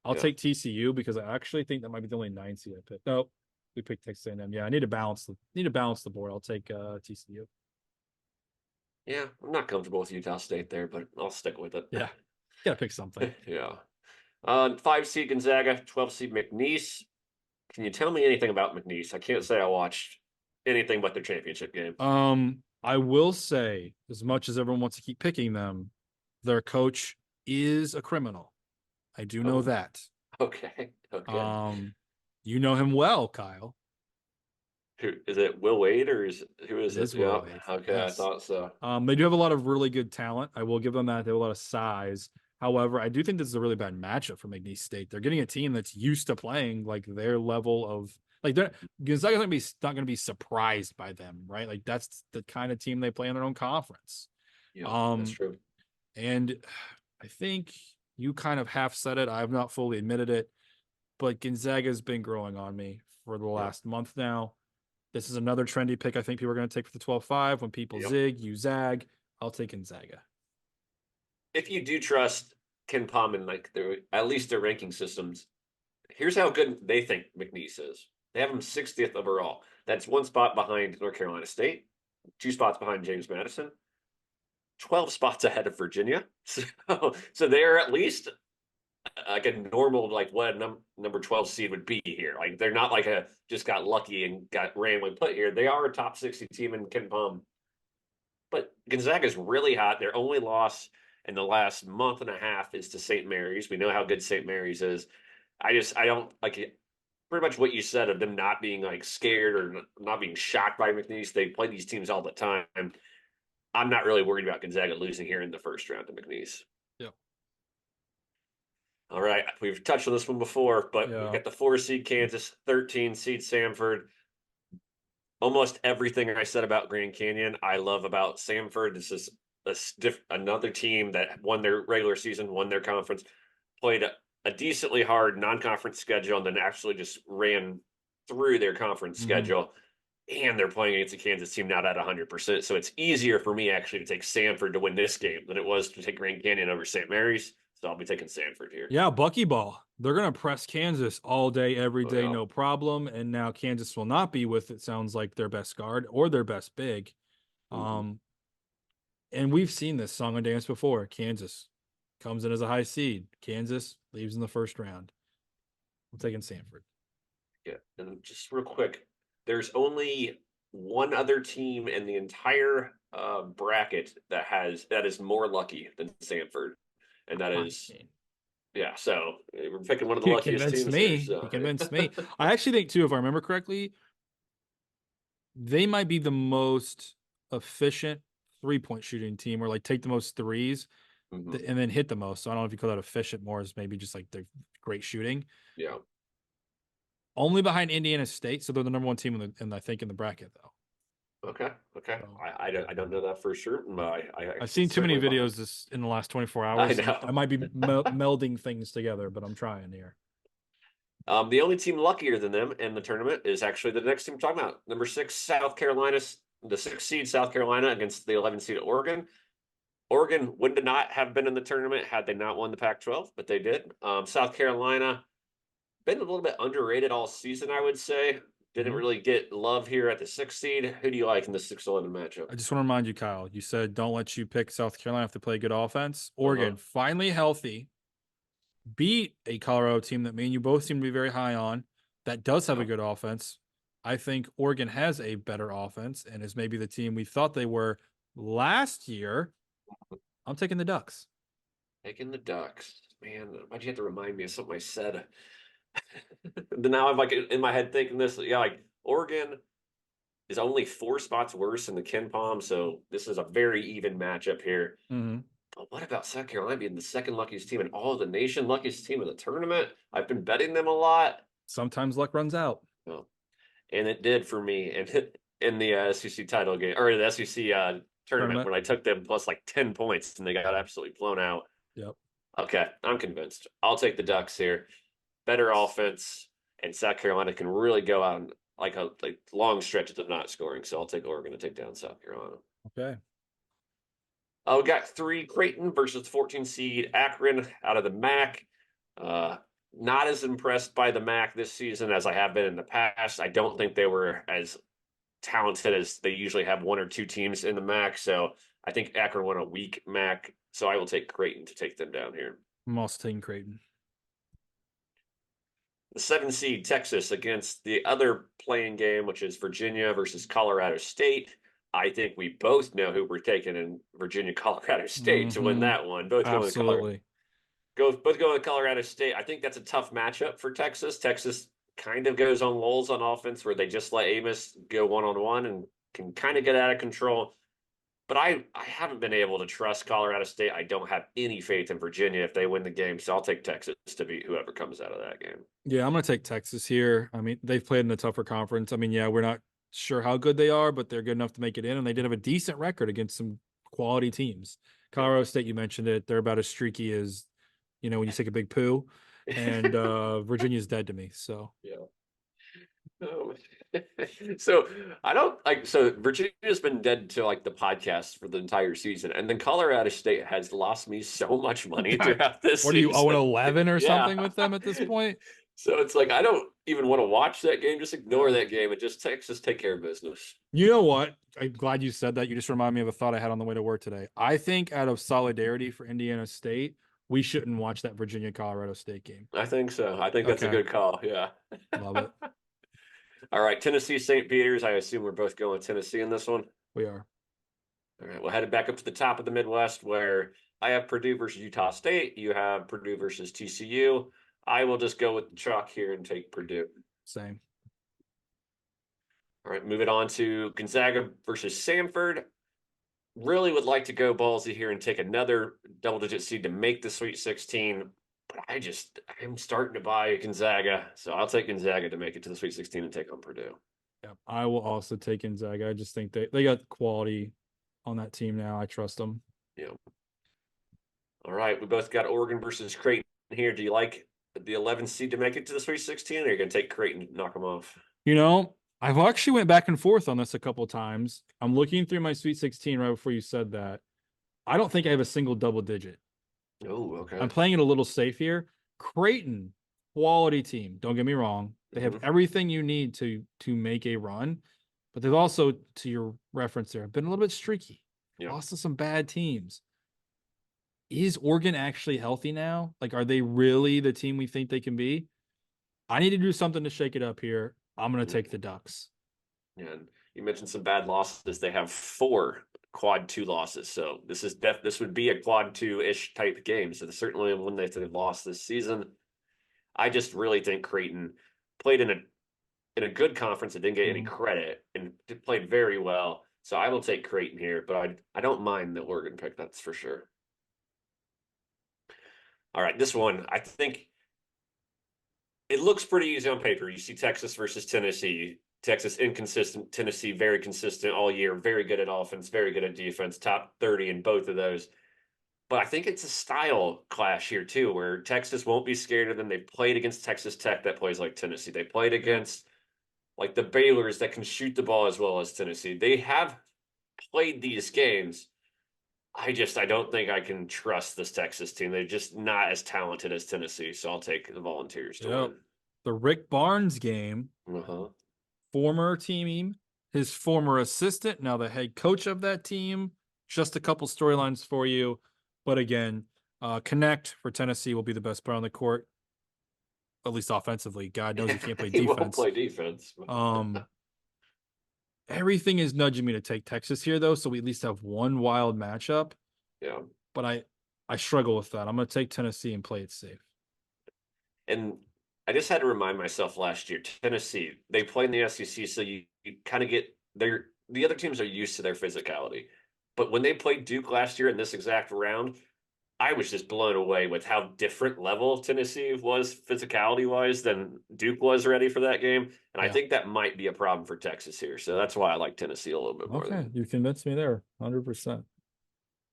Speaker 1: I'll
Speaker 2: yeah,
Speaker 1: take TCU because I actually think that might be the only 9 seed I picked. No, we picked Texas A&M. Yeah, I need to balance the board. I'll take TCU.
Speaker 2: yeah. I'm not comfortable with Utah State there, but I'll stick with it.
Speaker 1: Yeah, gotta pick something.
Speaker 2: Yeah. 5 seed Gonzaga, 12 seed McNeese. Can you tell me anything about McNeese? I can't say I watched anything but their championship game.
Speaker 1: I will say, as much as everyone wants to keep picking them, their coach is a criminal. I do know
Speaker 2: Oh,
Speaker 1: that.
Speaker 2: okay, okay.
Speaker 1: You know him well, Kyle.
Speaker 2: Who is it? Will Wade or who is
Speaker 1: It
Speaker 2: it?
Speaker 1: is Will
Speaker 2: Yeah.
Speaker 1: Wade.
Speaker 2: Okay, I
Speaker 1: Yes.
Speaker 2: thought so.
Speaker 1: They do have a lot of really good talent. I will give them that. They have a lot of size. However, I do think this is a really bad matchup for McNeese State. They're getting a team that's used to playing like their level of like they're Gonzaga's not gonna be surprised by them, right? Like that's the kind of team they play in their own conference.
Speaker 2: Yeah, that's
Speaker 1: Um,
Speaker 2: true.
Speaker 1: and I think you kind of half said it. I have not fully admitted it, but Gonzaga's been growing on me for the
Speaker 2: Yeah.
Speaker 1: last month now. This is another trendy pick I think people are going to take for the 12-5. When people
Speaker 2: Yep.
Speaker 1: zig, you zag. I'll take Gonzaga.
Speaker 2: If you do trust Ken Palm and like their at least their ranking systems, here's how good they think McNeese is. They have him 60th overall. That's one spot behind North Carolina State, two spots behind James Madison, 12 spots ahead of Virginia. So they're at least like a normal, like what a number 12 seed would be here. Like they're not like a just got lucky and got randomly put here. They are a top 60 team in Ken Palm. But Gonzaga is really hot. Their only loss in the last month and a half is to St. Mary's. We know how good St. Mary's is. I don't like it. Pretty much what you said of them not being like scared or not being shocked by McNeese. They play these teams all the time. I'm not really worried about Gonzaga losing here in the first round to McNeese.
Speaker 1: Yeah.
Speaker 2: All right, we've touched on this one before, but we've
Speaker 1: Yeah.
Speaker 2: got the 4 seed Kansas, 13 seed Samford. Almost everything I said about Grand Canyon, I love about Samford. This is another team that won their regular season, won their conference, played a decently hard non-conference schedule, and then actually just ran through their conference
Speaker 1: Mm-hmm.
Speaker 2: schedule. And they're playing against a Kansas team not at 100%. So it's easier for me actually to take Samford to win this game than it was to take Grand Canyon over St. Mary's. So I'll be taking Samford here.
Speaker 1: Yeah, Buckyball. They're going to press Kansas all day, every
Speaker 2: Oh,
Speaker 1: day,
Speaker 2: yeah.
Speaker 1: no problem. And now Kansas will not be with, it sounds like, their best guard or their best big.
Speaker 2: Mm-hmm.
Speaker 1: Um, and we've seen this song and dance before. Kansas comes in as a high seed. Kansas leaves in the first round. I'm taking Samford.
Speaker 2: Yeah. And just real quick, there's only one other team in the entire bracket that is more lucky than Samford, and that
Speaker 1: I
Speaker 2: is
Speaker 1: mean,
Speaker 2: yeah. So we're picking one of the
Speaker 1: you
Speaker 2: luckiest
Speaker 1: convinced
Speaker 2: teams here.
Speaker 1: me.
Speaker 2: So
Speaker 1: You convinced me. I actually think, too, if I remember correctly, they might be the most efficient 3-point shooting team, or like take the most threes
Speaker 2: Mhm.
Speaker 1: and then hit the most. So I don't know if you call that efficient more as maybe just like they're great shooting.
Speaker 2: Yeah.
Speaker 1: Only behind Indiana State, so they're the number one team I think in the bracket though.
Speaker 2: Okay. Okay.
Speaker 1: So
Speaker 2: I don't know that for sure, but I
Speaker 1: I've seen too many
Speaker 2: certainly buy it.
Speaker 1: videos this in the last 24
Speaker 2: I
Speaker 1: hours, and I
Speaker 2: know.
Speaker 1: might be melding things together, but I'm trying here.
Speaker 2: The only team luckier than them in the tournament is actually the next team we're talking about. Number 6, South Carolina, the 6 seed South Carolina against the 11 seed Oregon. Oregon would not have been in the tournament had they not won the Pac-12, but they did. South Carolina been a little bit underrated all season, I would say. Didn't
Speaker 1: Mhm.
Speaker 2: really get love here at the 6 seed. Who do you like in the 6-11 matchup?
Speaker 1: I just want to remind you, Kyle. You said don't let you pick South Carolina if they play good offense.
Speaker 2: Uh-huh.
Speaker 1: Oregon finally healthy, beat a Colorado team that me and you both seem to be very high on. That does have a
Speaker 2: Yeah.
Speaker 1: good offense. I think Oregon has a better offense and is maybe the team we thought they were last year. I'm taking the Ducks.
Speaker 2: Taking the Ducks. Man, why'd you have to remind me of something I said? Now I'm like in my head thinking this. Yeah, like Oregon is only 4 spots worse than the Ken Palm, so this is a very even matchup here.
Speaker 1: Mm-hmm.
Speaker 2: But what about South Carolina being the second luckiest team in all of the nation, luckiest team in the tournament? I've been betting them a lot.
Speaker 1: Sometimes luck runs out.
Speaker 2: Oh, and it did for me. And in the SEC title game or the SEC tournament
Speaker 1: Tournament.
Speaker 2: when I took them plus like 10 points and they got absolutely blown out.
Speaker 1: Yep.
Speaker 2: Okay, I'm convinced. I'll take the Ducks here. Better offense, and South Carolina can really go out and like a long stretches of not scoring. So I'll take Oregon to take down South Carolina.
Speaker 1: Okay.
Speaker 2: Oh, we got 3 Creighton versus 14 seed Akron out of the MAC. Not as impressed by the MAC this season as I have been in the past. I don't think they were as talented as they usually have 1 or 2 teams in the MAC. So I think Akron won a weak MAC. So I will take Creighton to take them down here.
Speaker 1: I'm also taking Creighton.
Speaker 2: The 7 seed Texas against the other playing game, which is Virginia versus Colorado State. I think we both know who we're taking in Virginia, Colorado State to win
Speaker 1: Mm-hmm.
Speaker 2: that one. Both going to
Speaker 1: Absolutely.
Speaker 2: Both going to Colorado State. I think that's a tough matchup for Texas. Texas kind of goes on lulls on offense where they just let Amos go one-on-one and can kind of get out of control. But I haven't been able to trust Colorado State. I don't have any faith in Virginia if they win the game, so I'll take Texas to beat whoever comes out of that game.
Speaker 1: Yeah, I'm gonna take Texas here. I mean, they've played in a tougher conference. I mean, yeah, we're not sure how good they are, but they're good enough to make it in, and they did have a decent record against some quality teams. Colorado State, you mentioned it, they're about as streaky as, when you take a big poo, and Virginia's dead to me. So
Speaker 2: Yeah. Oh. So I don't like so Virginia's been dead to like the podcast for the entire season, and then Colorado State has lost me so much money throughout this
Speaker 1: what are you,
Speaker 2: season.
Speaker 1: 0-11 or
Speaker 2: Yeah.
Speaker 1: something with them at this point?
Speaker 2: So it's like I don't even want to watch that game. Just ignore that game and just Texas take care of business.
Speaker 1: You know what? I'm glad you said that. You just remind me of a thought I had on the way to work today. I think out of solidarity for Indiana State, we shouldn't watch that Virginia Colorado State game.
Speaker 2: I think so. I think that's a
Speaker 1: Okay.
Speaker 2: good call. Yeah.
Speaker 1: Love it.
Speaker 2: All right, Tennessee, St. Peter's. I assume we're both going Tennessee in this one.
Speaker 1: We are.
Speaker 2: All right, we'll head back up to the top of the Midwest where I have Purdue versus Utah State. You have Purdue versus TCU. I will just go with the chalk here and take Purdue.
Speaker 1: Same.
Speaker 2: All right, moving on to Gonzaga versus Samford. Really would like to go ballsy here and take another double-digit seed to make the Sweet 16, but I'm starting to buy Gonzaga, so I'll take Gonzaga to make it to the Sweet 16 and take on Purdue.
Speaker 1: Yeah, I will also take Gonzaga. I just think they got quality on that team now. I trust them.
Speaker 2: Yeah. All right, we both got Oregon versus Creighton here. Do you like the 11 seed to make it to the Sweet 16, or are you going to take Creighton to knock them off?
Speaker 1: I've actually went back and forth on this a couple times. I'm looking through my Sweet 16 right before you said that. I don't think I have a single double digit.
Speaker 2: Oh, okay.
Speaker 1: I'm playing it a little safe here. Creighton, quality team. Don't get me wrong. They have everything you need to make a run, but they've also, to your reference there, been a little bit streaky.
Speaker 2: Yeah.
Speaker 1: Lost to some bad teams. Is Oregon actually healthy now? Like, are they really the team we think they can be? I need to do something to shake it up here. I'm going to take the Ducks.
Speaker 2: And you mentioned some bad losses. They have 4 quad 2 losses. So this would be a quad 2-ish type game. So certainly one they've lost this season. I just really think Creighton played in a good conference and didn't get any credit and played very well. So I will take Creighton here, but I don't mind the Oregon pick, that's for sure. All right, this one, I think it looks pretty easy on paper. You see Texas versus Tennessee. Texas inconsistent, Tennessee very consistent all year, very good at offense, very good at defense, top 30 in both of those. But I think it's a style clash here too, where Texas won't be scared of them. They played against Texas Tech that plays like Tennessee. They played against like the Baylors that can shoot the ball as well as Tennessee. They have played these games. I don't think I can trust this Texas team. They're just not as talented as Tennessee. So I'll take the Volunteers to win.
Speaker 1: The Rick Barnes game, former team, his former assistant, now the head coach of that team. Just a couple storylines for you. But again, Connect for Tennessee will be the best player on the court, at least offensively. God knows he can't play defense.
Speaker 2: He won't play defense.
Speaker 1: Everything is nudging me to take Texas here, though, so we at least have one wild matchup.
Speaker 2: Yeah.
Speaker 1: But I struggle with that. I'm going to take Tennessee and play it safe.
Speaker 2: And I just had to remind myself last year, Tennessee, they play in the SEC, so you kind of get the other teams are used to their physicality. But when they played Duke last year in this exact round, I was just blown away with how different level Tennessee was physicality-wise than Duke was ready for that game. And I think that might be a problem for Texas here. So that's why I like Tennessee a little bit more.
Speaker 1: Okay, you convinced me there, 100%.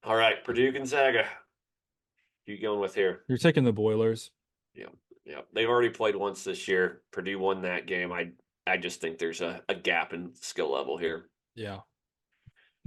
Speaker 2: All right, Purdue, Gonzaga. Who you going with here?
Speaker 1: You're taking the Boilers.
Speaker 2: Yeah. They've already played once this year. Purdue won that game. I just think there's a gap in skill level here.
Speaker 1: Yeah.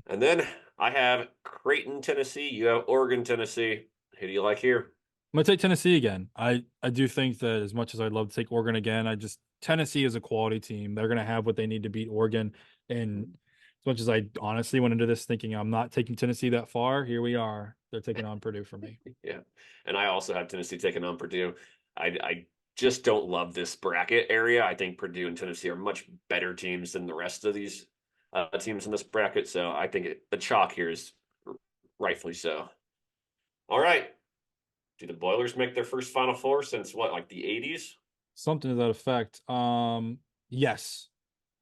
Speaker 2: And then I have Creighton, Tennessee. You have Oregon, Tennessee. Who do you like here?
Speaker 1: I'm going to take Tennessee again. I do think that as much as I'd love to take Oregon again, Tennessee is a quality team. They're going to have what they need to beat Oregon. And as much as I honestly went into this thinking I'm not taking Tennessee that far, here we are. They're taking on Purdue for me.
Speaker 2: Yeah. And I also have Tennessee taking on Purdue. I just don't love this bracket area. I think Purdue and Tennessee are much better teams than the rest of these teams in this bracket. So I think the chalk here is rightfully so. All right. Do the Boilers make their first Final Four since what, like the 80s?
Speaker 1: Something to that effect. Yes,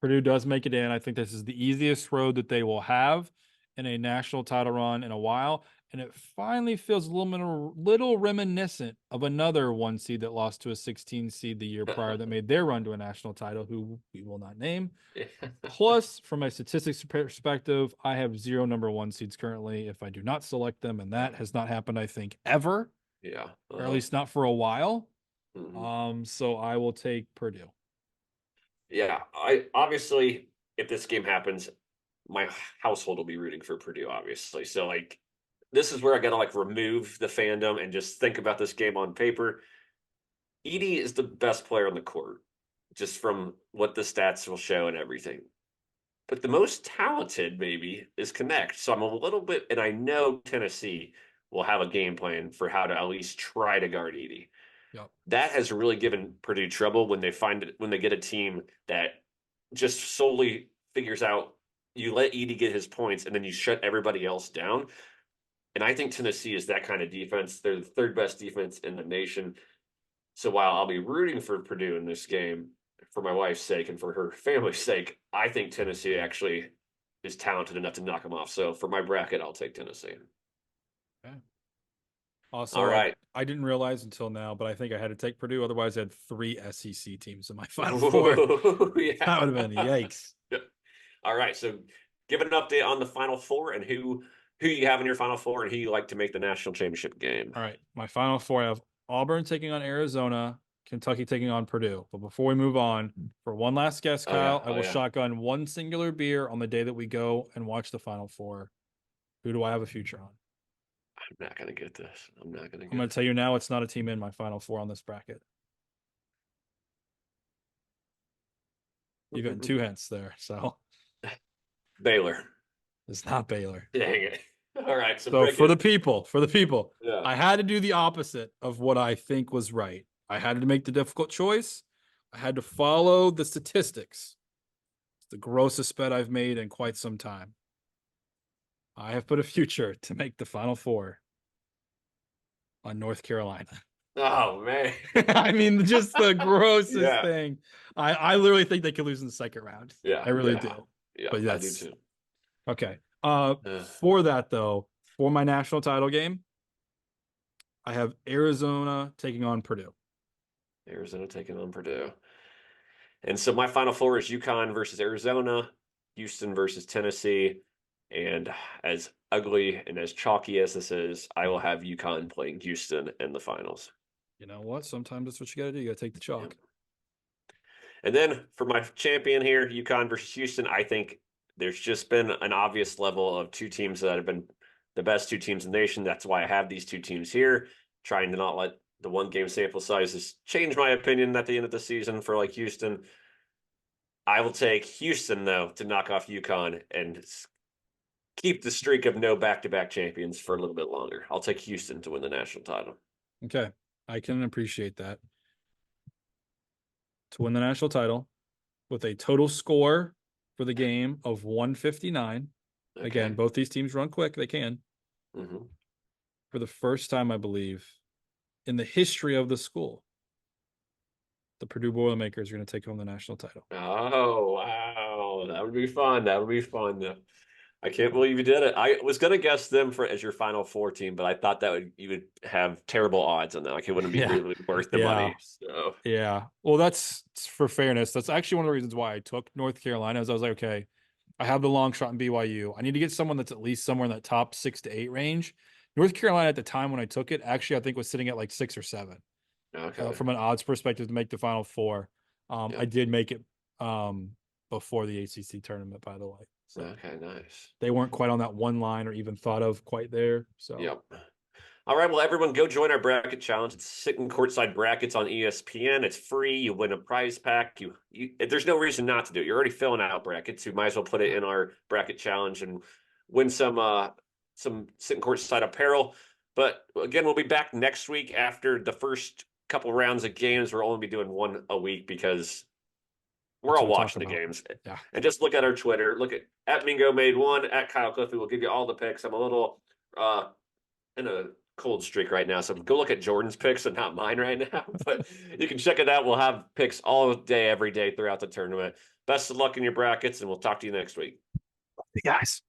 Speaker 1: Purdue does make it in. I think this is the easiest road that they will have in a national title run in a while. And it finally feels little reminiscent of another one seed that lost to a 16 seed the year prior that made their run to a national title, who we will not name. Plus, from a statistics perspective, I have 0 number one seeds currently if I do not select them. And that has not happened, I think, ever,
Speaker 2: Yeah.
Speaker 1: or at least not for a while.
Speaker 2: Mhm.
Speaker 1: So I will take Purdue.
Speaker 2: Yeah. I obviously, if this game happens, my household will be rooting for Purdue, obviously. So like, this is where I gotta like remove the fandom and just think about this game on paper. Edie is the best player on the court, just from what the stats will show and everything. But the most talented, maybe, is Connect. So I'm a little bit, and I know Tennessee will have a game plan for how to at least try to guard Edie.
Speaker 1: Yep.
Speaker 2: That has really given Purdue trouble when they find it, when they get a team that just solely figures out you let Edie get his points and then you shut everybody else down. And I think Tennessee is that kind of defense. They're the third best defense in the nation. So while I'll be rooting for Purdue in this game for my wife's sake and for her family's sake, I think Tennessee actually is talented enough to knock them off. So for my bracket, I'll take Tennessee.
Speaker 1: Okay.
Speaker 2: All
Speaker 1: Also,
Speaker 2: right.
Speaker 1: I didn't realize until now, but I think I had to take Purdue. Otherwise, I had 3 SEC teams in my final four.
Speaker 2: Yeah.
Speaker 1: That would have been yikes.
Speaker 2: All right. So give an update on the final four and who you have in your final four and who you like to make the national championship game.
Speaker 1: All right. My final four, I have Auburn taking on Arizona, Kentucky taking on Purdue. But before we move on, for one last guess,
Speaker 2: Oh yeah.
Speaker 1: Kyle, I
Speaker 2: Oh
Speaker 1: will
Speaker 2: yeah.
Speaker 1: shotgun one singular beer on the day that we go and watch the final four. Who do I have a future on?
Speaker 2: I'm not gonna get this. I'm not gonna
Speaker 1: I'm going
Speaker 2: get
Speaker 1: to tell you now, it's not a team in my final four on this bracket. You've gotten
Speaker 2: this.
Speaker 1: 2 hints there. So
Speaker 2: Baylor.
Speaker 1: it's not Baylor.
Speaker 2: Dang it. All right. So
Speaker 1: So
Speaker 2: break
Speaker 1: for
Speaker 2: it.
Speaker 1: the people,
Speaker 2: Yeah.
Speaker 1: I had to do the opposite of what I think was right. I had to make the difficult choice. I had to follow the statistics. It's the grossest bet I've made in quite some time. I have put a future to make the final four on North Carolina.
Speaker 2: Oh man.
Speaker 1: I mean, just the grossest
Speaker 2: Yeah.
Speaker 1: thing. I literally think they could lose in the second round.
Speaker 2: Yeah.
Speaker 1: I really
Speaker 2: Yeah.
Speaker 1: do.
Speaker 2: Yeah.
Speaker 1: But
Speaker 2: I do
Speaker 1: that's
Speaker 2: too.
Speaker 1: okay.
Speaker 2: Uh,
Speaker 1: For that though, for my national title game, I have Arizona taking on Purdue.
Speaker 2: Arizona taking on Purdue. And so my final four is UConn versus Arizona, Houston versus Tennessee. And as ugly and as chalky as this is, I will have UConn playing Houston in the finals.
Speaker 1: You know what? Sometimes that's what you got to do. You got to take the
Speaker 2: Yep.
Speaker 1: chalk.
Speaker 2: And then for my champion here, UConn versus Houston, I think there's just been an obvious level of two teams that have been the best two teams in the nation. That's why I have these two teams here, trying to not let the one game sample sizes change my opinion at the end of the season for like Houston. I will take Houston though to knock off UConn and keep the streak of no back-to-back champions for a little bit longer. I'll take Houston to win the national title.
Speaker 1: Okay. I can appreciate that. To win the national title with a total score for the game of 159.
Speaker 2: Okay.
Speaker 1: Again, both these teams run quick. They can.
Speaker 2: Mm-hmm.
Speaker 1: For the first time, I believe, in the history of the school, the Purdue Boilermakers are going to take home the national title.
Speaker 2: Oh, wow. That would be fun. That would be fun. I can't believe you did it. I was gonna guess them for as your final four team, but I thought that you would have terrible odds on that. Like it wouldn't be
Speaker 1: Yeah.
Speaker 2: really worth the
Speaker 1: Yeah.
Speaker 2: money. So
Speaker 1: Yeah. Well, that's for fairness. That's actually one of the reasons why I took North Carolina. Is I was like, okay, I have the long shot in BYU. I need to get someone that's at least somewhere in that top 6 to 8 range. North Carolina at the time when I took it, actually, I think was sitting at like 6 or 7
Speaker 2: okay.
Speaker 1: from an odds perspective to make the final four. I
Speaker 2: Yep.
Speaker 1: did make it before the ACC tournament, by the way. So
Speaker 2: Okay, nice.
Speaker 1: they weren't quite on that one line or even thought of quite there. So
Speaker 2: Yep. All right, well, everyone go join our bracket challenge. It's sitting courtside brackets on ESPN. It's free. You win a prize pack. There's no reason not to do it. You're already filling out brackets. You might as well put it in our bracket challenge and win some sitting courtside apparel. But again, we'll be back next week after the first couple rounds of games. We'll only be doing one a week because we're
Speaker 1: that's
Speaker 2: all
Speaker 1: what we talk
Speaker 2: watching the
Speaker 1: about.
Speaker 2: games.
Speaker 1: Yeah.
Speaker 2: And just look at our Twitter. Look at Mingo made one, at Kyle Cliffy. We'll give you all the picks. I'm a little in a cold streak right now. So go look at Jordan's picks and not mine right now. But you can check it out. We'll have picks all day, every day throughout the tournament. Best of luck in your brackets, and we'll talk to you next week.
Speaker 1: Hey guys.